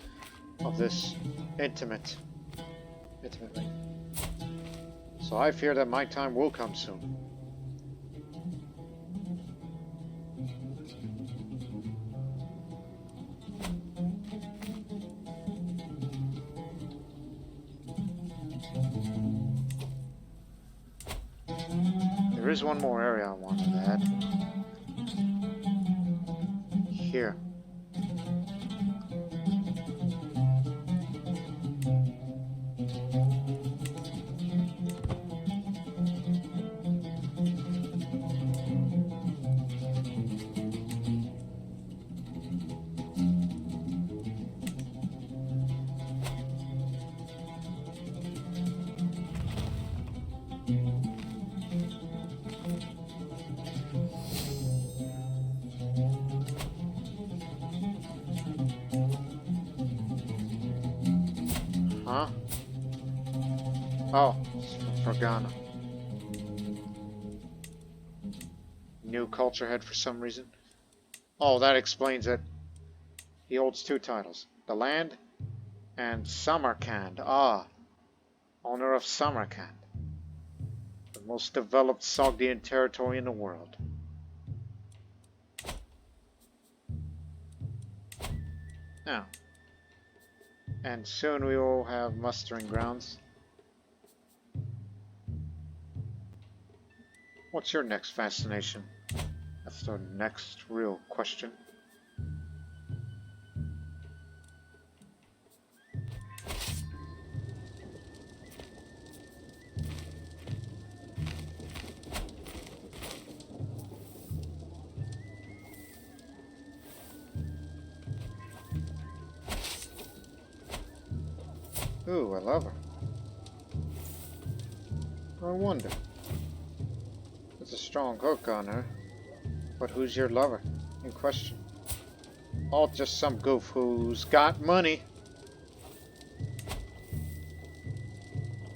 of this intimately. So I fear that my time will come soon. There is one more area I wanted to add. Here. Huh? Oh, it's from Farghani. New culture head for some reason. Oh, that explains it. He holds two titles. The land and Samarkand. Ah, owner of Samarkand. The most developed Sogdian territory in the world. Now. And soon we will have mustering grounds. What's your next fascination? That's the next real question. Ooh, I love her. I wonder. There's a strong hook on her. But who's your lover in question? Oh, just some goof who's got money.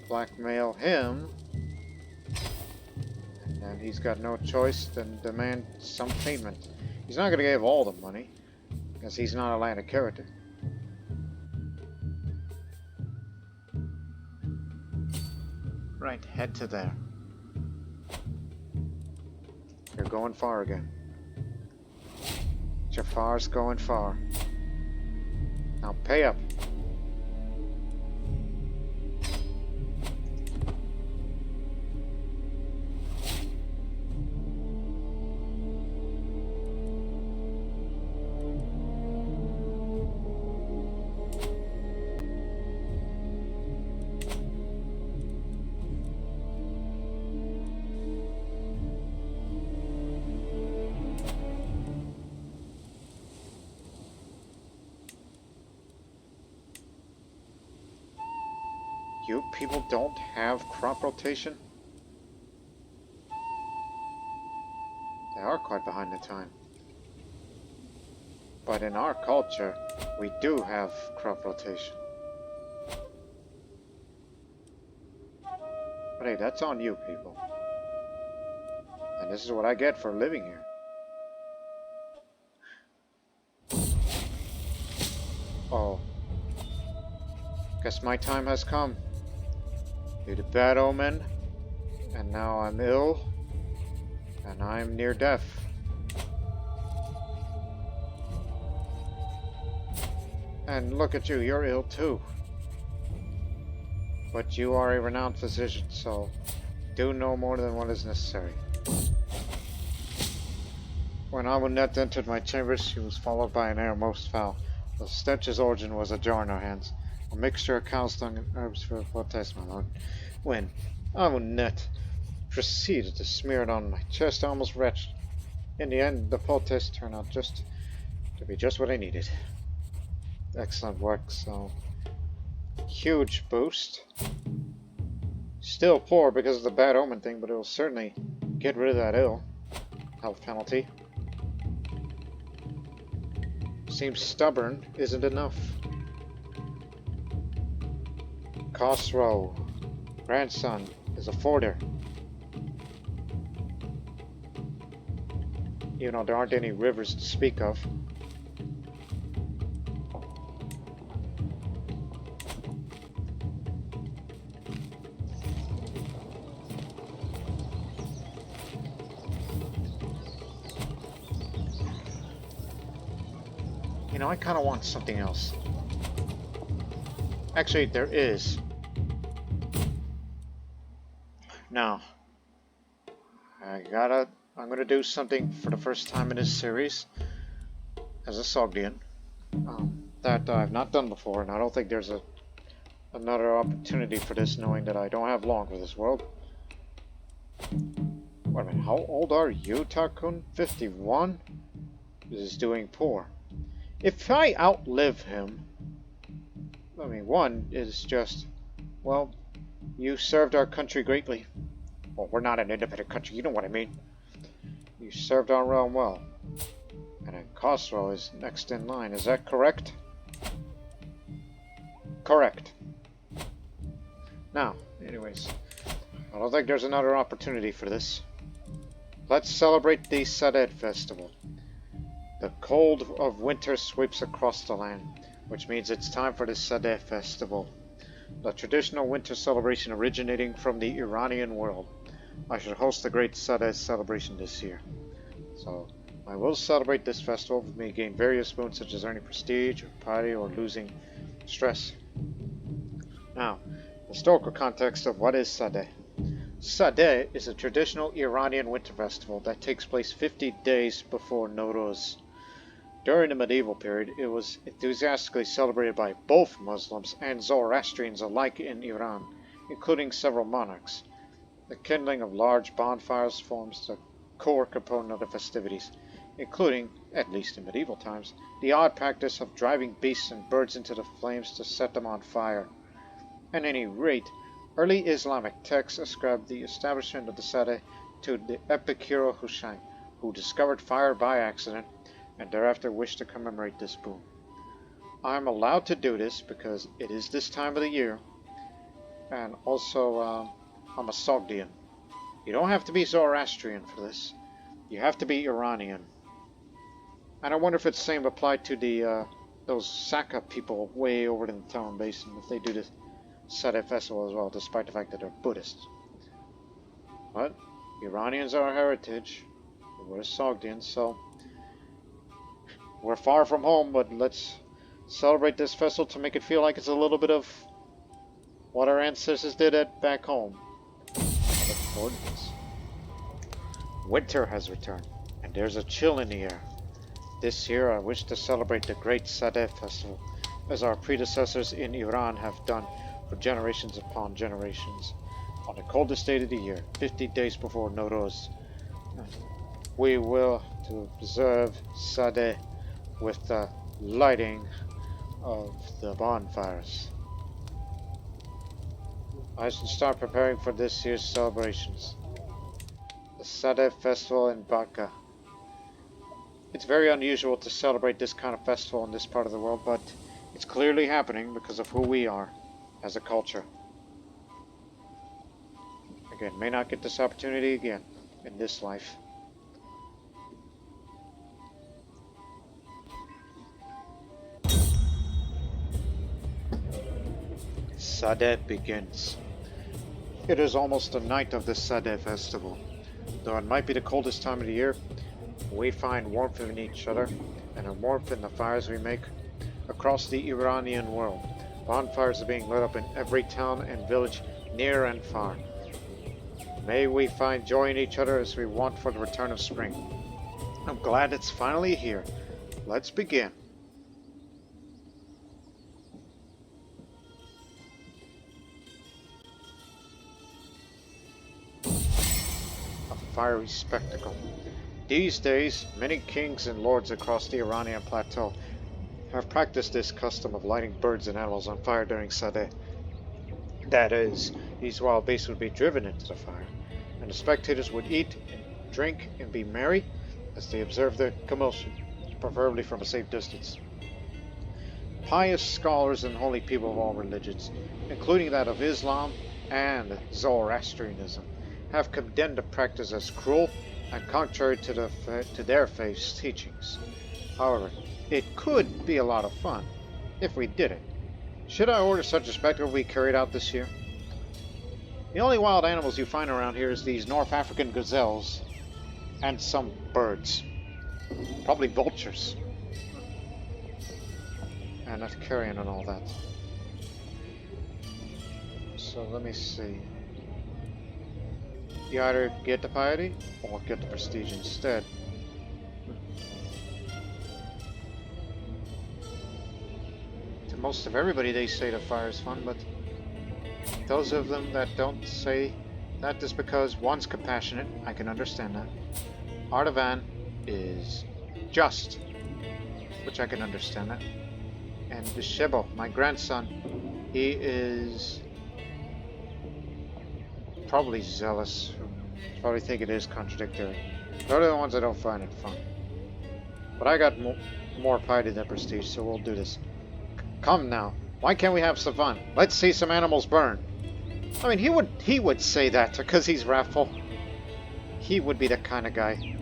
Blackmail him. And then he's got no choice than demand some payment. He's not going to give all the money, because he's not a landed character. Right, head to there. You're going far again. Jafar's going far. Now pay up. You people don't have crop rotation? They are quite behind the time. But in our culture, we do have crop rotation. But hey, that's on you people. And this is what I get for living here. Oh. Guess my time has come. Due to bad omen, and now I'm ill, and I'm near death. And look at you, you're ill too. But you are a renowned physician, so do no more than what is necessary. When Amunet entered my chambers, she was followed by an air most foul. The stench's origin was a jar in her hands, a mixture of cow's dung and herbs for a potaste, my lord. When Amunet proceeded to smear it on my chest, I almost retched. In the end, the potaste turned out to be just what I needed. Excellent work, so huge boost. Still poor because of the bad omen thing, but it will certainly get rid of that ill health penalty. Seems stubborn isn't enough. Khosrow, grandson, is a forder. Even though there aren't any rivers to speak of. You know, I kind of want something else. Actually, there is. Now, I'm gonna do something for the first time in this series as a Sogdian that I've not done before, and I don't think there's another opportunity for this, knowing that I don't have long for this world. Wait a minute, how old are you, Takun? 51? This is doing poor. If I outlive him, I mean, one is just, well, you served our country greatly. Well, we're not an independent country, you know what I mean. You served our realm well. And then Khosrow is next in line, is that correct? Correct. Now, anyways, I don't think there's another opportunity for this. Let's celebrate the Saded festival. The cold of winter sweeps across the land, which means it's time for the Sadeh festival, the traditional winter celebration originating from the Iranian world. I should host the great Sadeh celebration this year. So, I will celebrate this festival with me gain various boons such as earning prestige, or piety, or losing stress. Now, historical context of what is Sadeh. Sadeh is a traditional Iranian winter festival that takes place 50 days before Nowruz. During the medieval period, it was enthusiastically celebrated by both Muslims and Zoroastrians alike in Iran, including several monarchs. The kindling of large bonfires forms the core component of the festivities, including, at least in medieval times, the odd practice of driving beasts and birds into the flames to set them on fire. At any rate, early Islamic texts ascribed the establishment of the Sadeh to the epic hero Hushain, who discovered fire by accident and thereafter wished to commemorate this boon. I'm allowed to do this because it is this time of the year, and also I'm a Sogdian. You don't have to be Zoroastrian for this. You have to be Iranian. And I wonder if it's the same applied to the those Saka people way over in the Town Basin, if they do the Sadeh festival as well, despite the fact that they're Buddhists. But Iranians are our heritage. We're Sogdians, so we're far from home, but let's Celebrate this festival to make it feel like it's a little bit of what our ancestors did at back home. I look forward to this. Winter has returned, and there's a chill in the air. This year I wish to celebrate the great Sadeh festival, as our predecessors in Iran have done for generations upon generations. On the coldest day of the year, 50 days before Nowruz, we will to observe Sadeh with the lighting of the bonfires. I should start preparing for this year's celebrations. The Sadeh festival in Baka. It's very unusual to celebrate this kind of festival in this part of the world, but it's clearly happening because of who we are as a culture. Again, may not get this opportunity again in this life. Sadeh begins. It is almost the night of the Sadeh festival. Though it might be the coldest time of the year, we find warmth in each other and a warmth in the fires we make across the Iranian world. Bonfires are being lit up in every town and village near and far. May we find joy in each other as we want for the return of spring. I'm glad it's finally here. Let's begin. A fiery spectacle. These days, many kings and lords across the Iranian plateau have practiced this custom of lighting birds and animals on fire during Sadeh. That is, these wild beasts would be driven into the fire, and the spectators would eat and drink and be merry as they observed the commotion, preferably from a safe distance. Pious scholars and holy people of all religions, including that of Islam and Zoroastrianism, have condemned the practice as cruel and contrary to their faith's teachings. However, it could be a lot of fun if we did it. Should I order such a spectacle be carried out this year? The only wild animals you find around here is these North African gazelles and some birds. Probably vultures. And not carrion and all that. So let me see. You either get the piety or get the prestige instead. To most of everybody they say the fire is fun, but those of them that don't say that is because one's compassionate, I can understand that. Artavan is just, which I can understand that. And Shebo, my grandson, he is probably zealous. Probably think it is contradictory. They're the ones that don't find it fun. But I got more piety than prestige, so we'll do this. Come now, why can't we have some fun? Let's see some animals burn. I mean, he would say that because he's wrathful. He would be that kind of guy.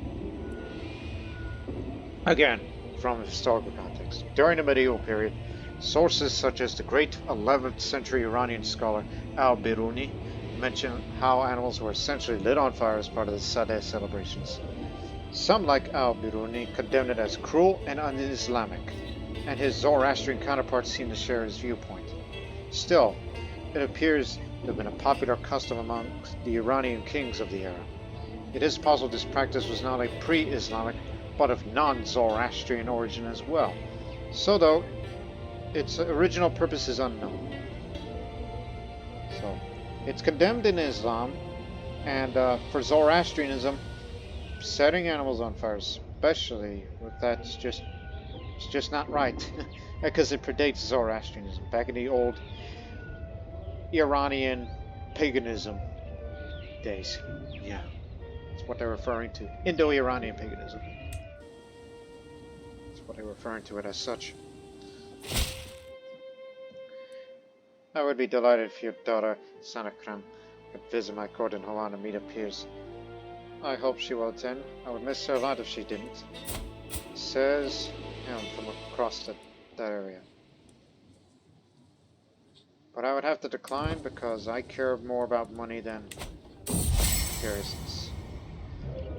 Again, from a historical context. During the medieval period, sources such as the great 11th century Iranian scholar Al-Biruni mention how animals were essentially lit on fire as part of the Sadeh celebrations. Some, like Al-Biruni, condemned it as cruel and un-Islamic, and his Zoroastrian counterparts seem to share his viewpoint. Still, it appears to have been a popular custom among the Iranian kings of the era. It is possible this practice was not only pre-Islamic, but of non-Zoroastrian origin as well. So though, its original purpose is unknown. So, it's condemned in Islam, and for Zoroastrianism, setting animals on fire, especially with that, it's just not right, because it predates Zoroastrianism. Back in the old Iranian paganism days, yeah, that's what they're referring to. Indo-Iranian paganism. That's what they're referring to it as such. I would be delighted if your daughter, Sanakram, would visit my court in Hawan and meet her peers. I hope she will attend. I would miss her a lot if she didn't. Says him from across that area. But I would have to decline because I care more about money than garrisons.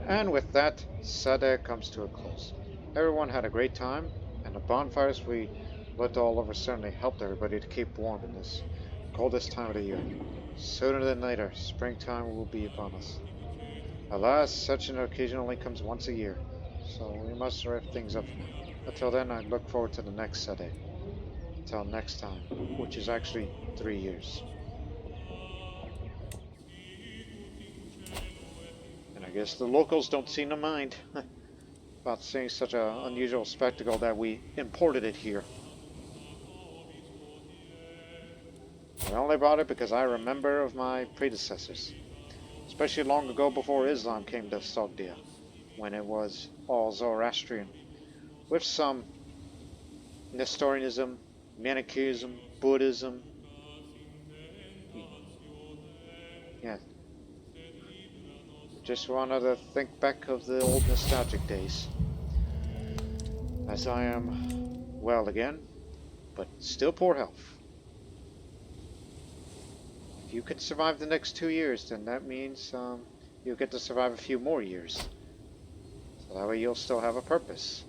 And with that, Sadeh comes to a close. Everyone had a great time, and the bonfires we Lit all over certainly helped everybody to keep warm in this coldest time of the year. Sooner than later, springtime will be upon us. Alas, such an occasion only comes once a year, so we must wrap things up for now. Until then, I look forward to the next Sunday. Until next time, which is actually 3 years. And I guess the locals don't seem to mind about seeing such an unusual spectacle that we imported it here. I only brought it because I remember of my predecessors, especially long ago before Islam came to Sogdia, when it was all Zoroastrian, with some Nestorianism, Manichaeism, Buddhism. Yeah. Just wanted to think back of the old nostalgic days. As I am well again, but still poor health. If you could survive the next 2 years, then that means you'll get to survive a few more years. So that way you'll still have a purpose.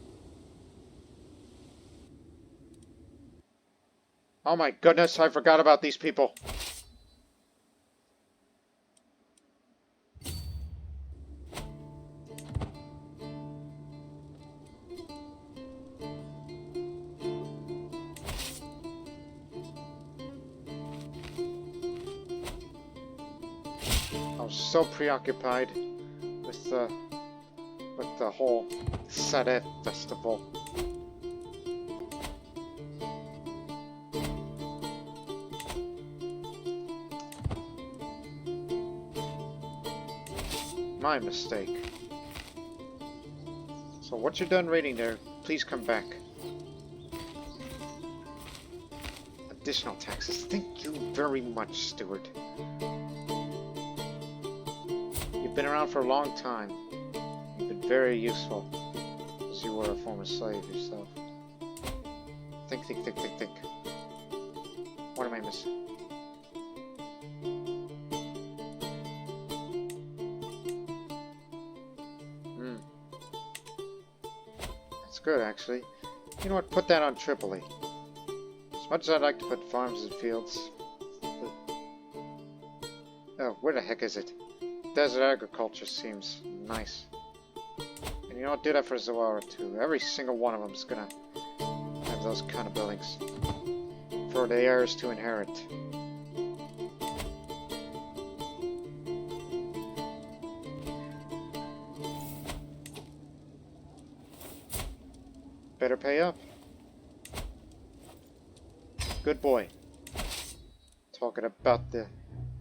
Oh my goodness, I forgot about these people. I was so preoccupied with the whole Crusader festival. My mistake. So once you're done raiding there, please come back. Additional taxes. Thank you very much, Steward. You've been around for a long time. You've been very useful, as you were a former slave yourself. Think. What am I missing? That's good, actually. You know what? Put that on Tripoli. As much as I'd like to put farms and fields... Oh, where the heck is it? Desert agriculture seems nice. And you know what? Do that for Zawara too. Every single one of them is gonna have those kind of buildings for the heirs to inherit. Better pay up. Good boy. Talking about the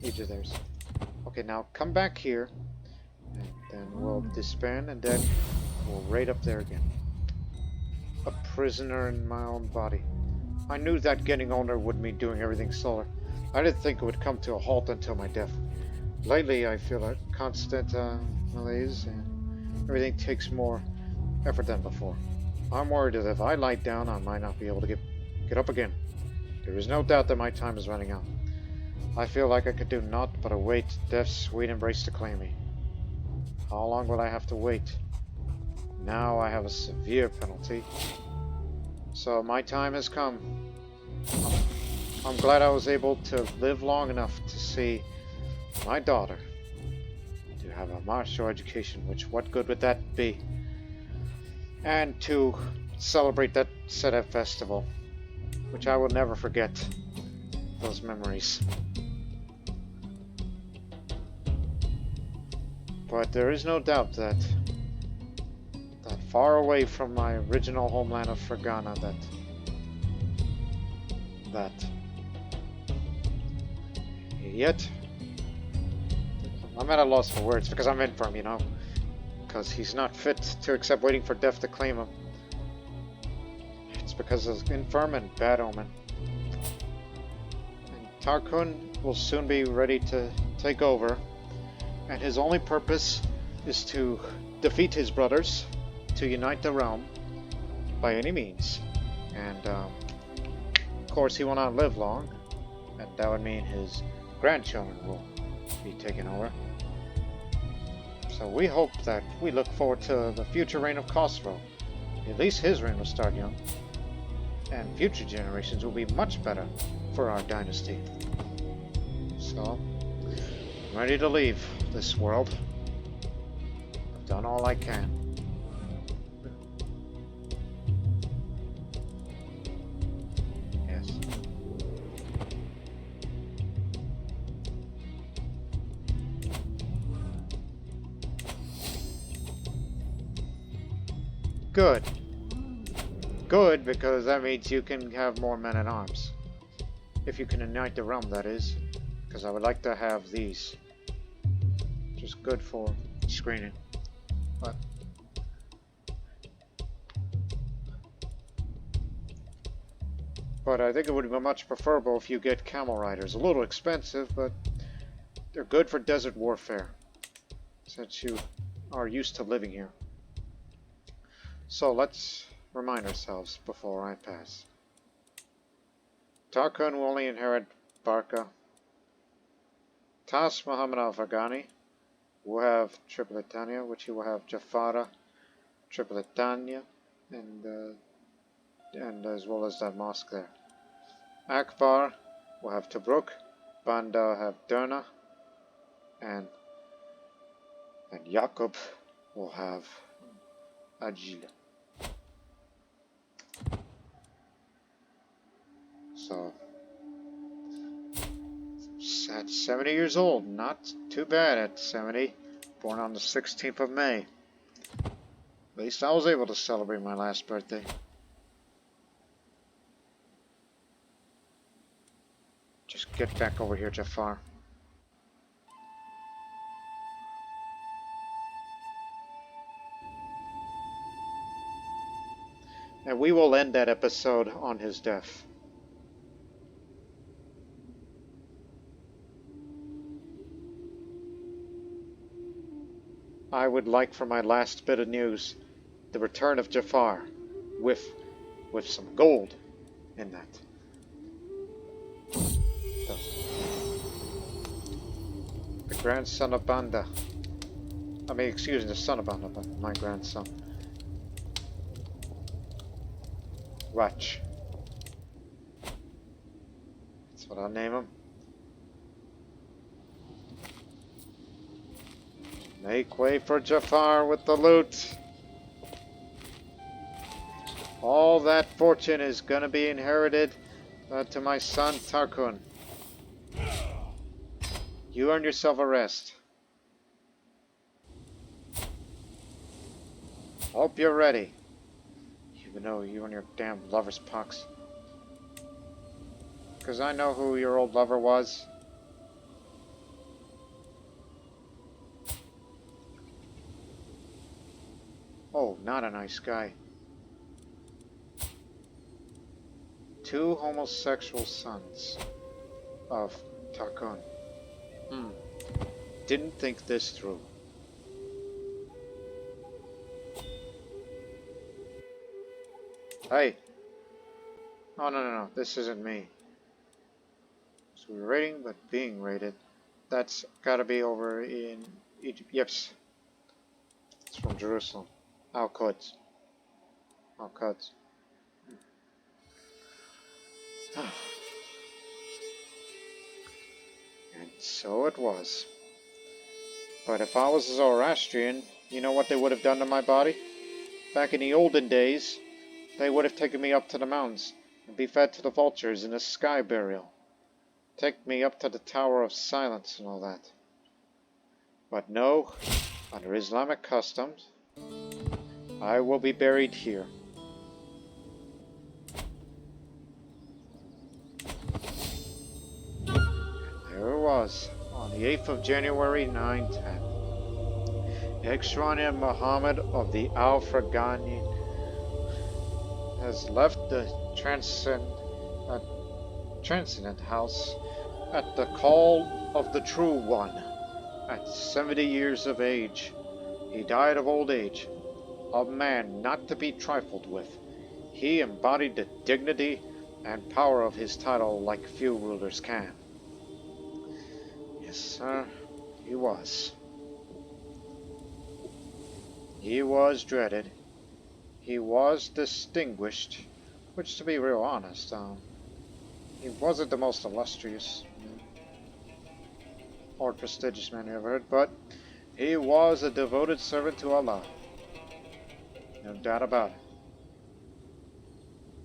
each of theirs. Okay, now come back here, and then we'll disband, and then we'll raid up there again. A prisoner in my own body. I knew that getting older would mean doing everything slower. I didn't think it would come to a halt until my death. Lately, I feel a constant malaise, and everything takes more effort than before. I'm worried that if I lie down, I might not be able to get up again. There is no doubt that my time is running out. I feel like I could do naught but await death's sweet embrace to claim me. How long will I have to wait? Now I have a severe penalty. So my time has come. I'm glad I was able to live long enough to see my daughter to have a martial education, which what good would that be? And to celebrate that Sedef festival, which I will never forget those memories. But there is no doubt that far away from my original homeland of Ferghana, yet I'm at a loss for words because I'm infirm, you know, because he's not fit to accept waiting for death to claim him. It's because of infirm and bad omen. And Tarkun will soon be ready to take over, and his only purpose is to defeat his brothers, to unite the realm by any means. And of course he will not live long, and that would mean his grandchildren will be taken over. So we look forward to the future reign of Khosrow. At least his reign will start young. and future generations will be much better for our dynasty. So, I'm ready to leave this world. I've done all I can. Yes. Good. Good, because that means you can have more men-at-arms. If you can unite the realm, that is. Because I would like to have these. Just good for screening. But I think it would be much preferable if you get camel riders. A little expensive, but they're good for desert warfare. Since you are used to living here. So let's remind ourselves before I pass. Tarkun will only inherit Barca. Tas Muhammad Al-Farghani will have Tripolitania, which he will have Jafara, Tripolitania, and as well as that mosque there. Akbar will have Tobruk, Banda will have Derna, and Yaqub will have Ajil. So, at 70 years old, not too bad at 70. Born on the 16th of May. At least I was able to celebrate my last birthday. Just get back over here, Jafar. And we will end that episode on his death. I would like for my last bit of news, the return of Jafar, with some gold in that. The grandson of Banda. I mean, excuse me, the son of Banda, but my grandson. Watch. That's what I'll name him. Make way for Jafar with the loot. All that fortune is going to be inherited to my son Tarkun. You earn yourself a rest. Hope you're ready. Even though you and your damn lover's pox. Because I know who your old lover was. Oh, not a nice guy. 2 homosexual sons of Tarkun. Didn't think this through. Hey! Oh, no. This isn't me. So we're raiding, but being raided. That's gotta be over in Egypt. Yes. It's from Jerusalem. Al-Quds. Al-Quds. And so it was. But if I was a Zoroastrian, you know what they would have done to my body? Back in the olden days, they would have taken me up to the mountains and be fed to the vultures in a sky burial. Take me up to the Tower of Silence and all that. But no, under Islamic customs, I will be buried here. There it was, on the 8th of January 910. Exrania Muhammad of the Al-Farghani has left the transcendent house at the call of the True One. At 70 years of age, he died of old age, a man not to be trifled with. He embodied the dignity and power of his title like few rulers can. Yes, sir, he was. He was dreaded. He was distinguished Which, to be real honest, he wasn't the most illustrious or prestigious man you ever heard, but he was a devoted servant to Allah. No doubt about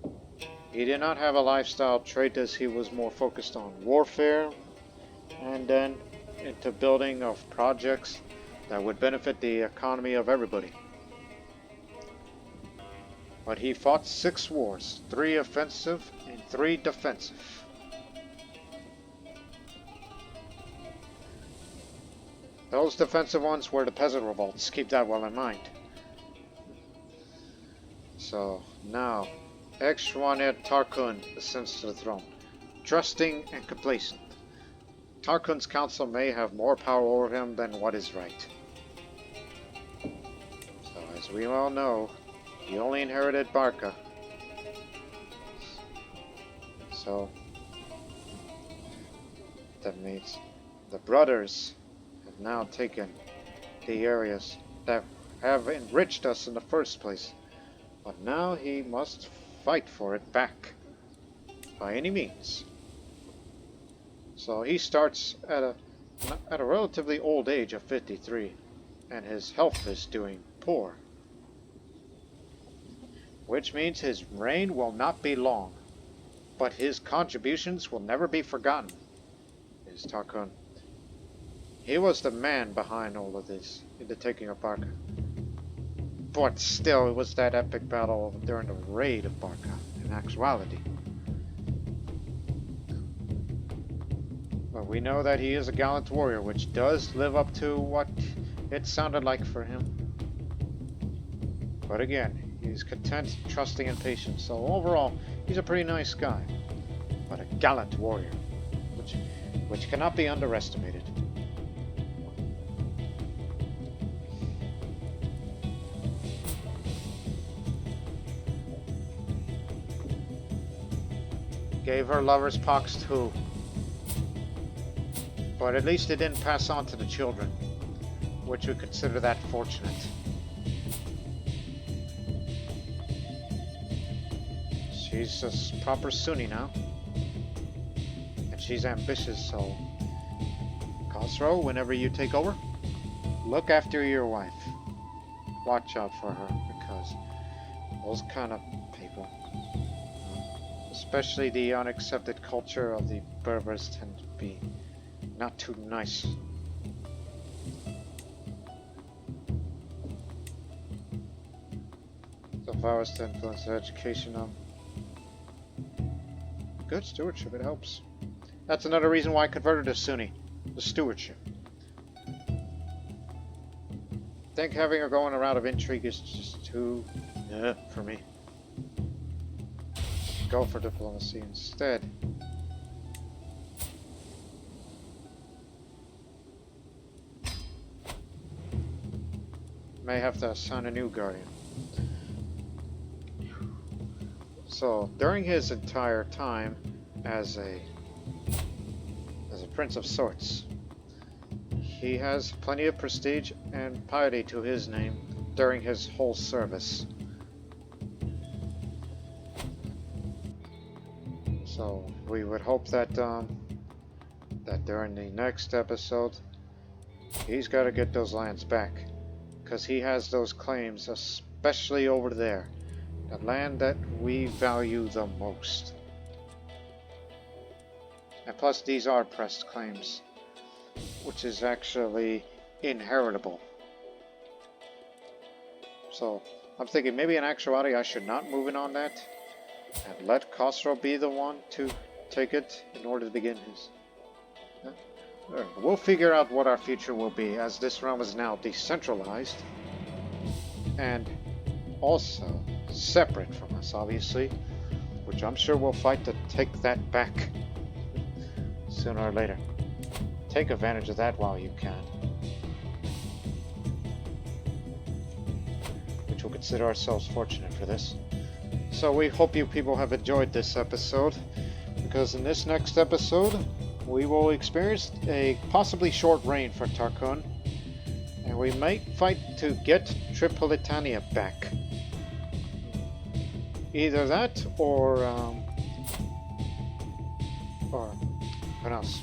it. He did not have a lifestyle trait, as he was more focused on warfare and then into building of projects that would benefit the economy of everybody. But he fought 6 wars, 3 offensive and 3 defensive. Those defensive ones were the peasant revolts, keep that well in mind. So now, Ex-Rouanet Tarkun ascends to the throne, trusting and complacent. Tarkun's council may have more power over him than what is right. So as we all know, he only inherited Barca. So that means the brothers have now taken the areas that have enriched us in the first place. But now he must fight for it back by any means. So he starts at a relatively old age of 53, and his health is doing poor. Which means his reign will not be long, but his contributions will never be forgotten. Is Tarkun. He was the man behind all of this, in the taking of Barca. But still, it was that epic battle during the raid of Barca, in actuality. But we know that he is a gallant warrior, which does live up to what it sounded like for him. But again, he's content, trusting, and patient. So overall, he's a pretty nice guy. But a gallant warrior, which cannot be underestimated. Gave her lovers pox too. But at least it didn't pass on to the children, which we consider that fortunate. She's a proper Sunni now. And she's ambitious, so Khosrow, whenever you take over, look after your wife. Watch out for her, because those kind of people, especially the unaccepted culture of the Berbers, tend to be not too nice. So if I was to influence their education, good stewardship, it helps. That's another reason why I converted to Sunni, the stewardship. I think having her going a route of intrigue is just too for me. Go for diplomacy instead. May have to assign a new guardian. So during his entire time as a prince of sorts, he has plenty of prestige and piety to his name during his whole service. So we would hope that that during the next episode, he's got to get those lands back, because he has those claims, especially over there, the land that we value the most. And plus, these are pressed claims, which is actually inheritable. So I'm thinking maybe in actuality I should not move in on that and let Khosrow be the one to take it in order to begin his. We'll figure out what our future will be, as this realm is now decentralized and also separate from us, obviously, which I'm sure we'll fight to take that back sooner or later. Take advantage of that while you can, which we'll consider ourselves fortunate for this. So we hope you people have enjoyed this episode, because in this next episode we will experience a possibly short reign for Tarkun, and we might fight to get Tripolitania back. Either that or what else?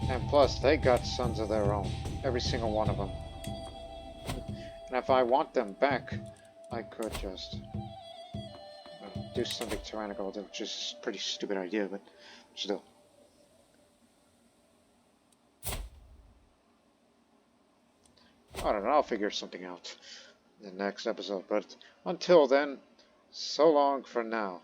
And plus, they got sons of their own. Every single one of them. And if I want them back, I could just do something tyrannical, which is a pretty stupid idea, but still. I don't know, I'll figure something out in the next episode. But until then, so long for now.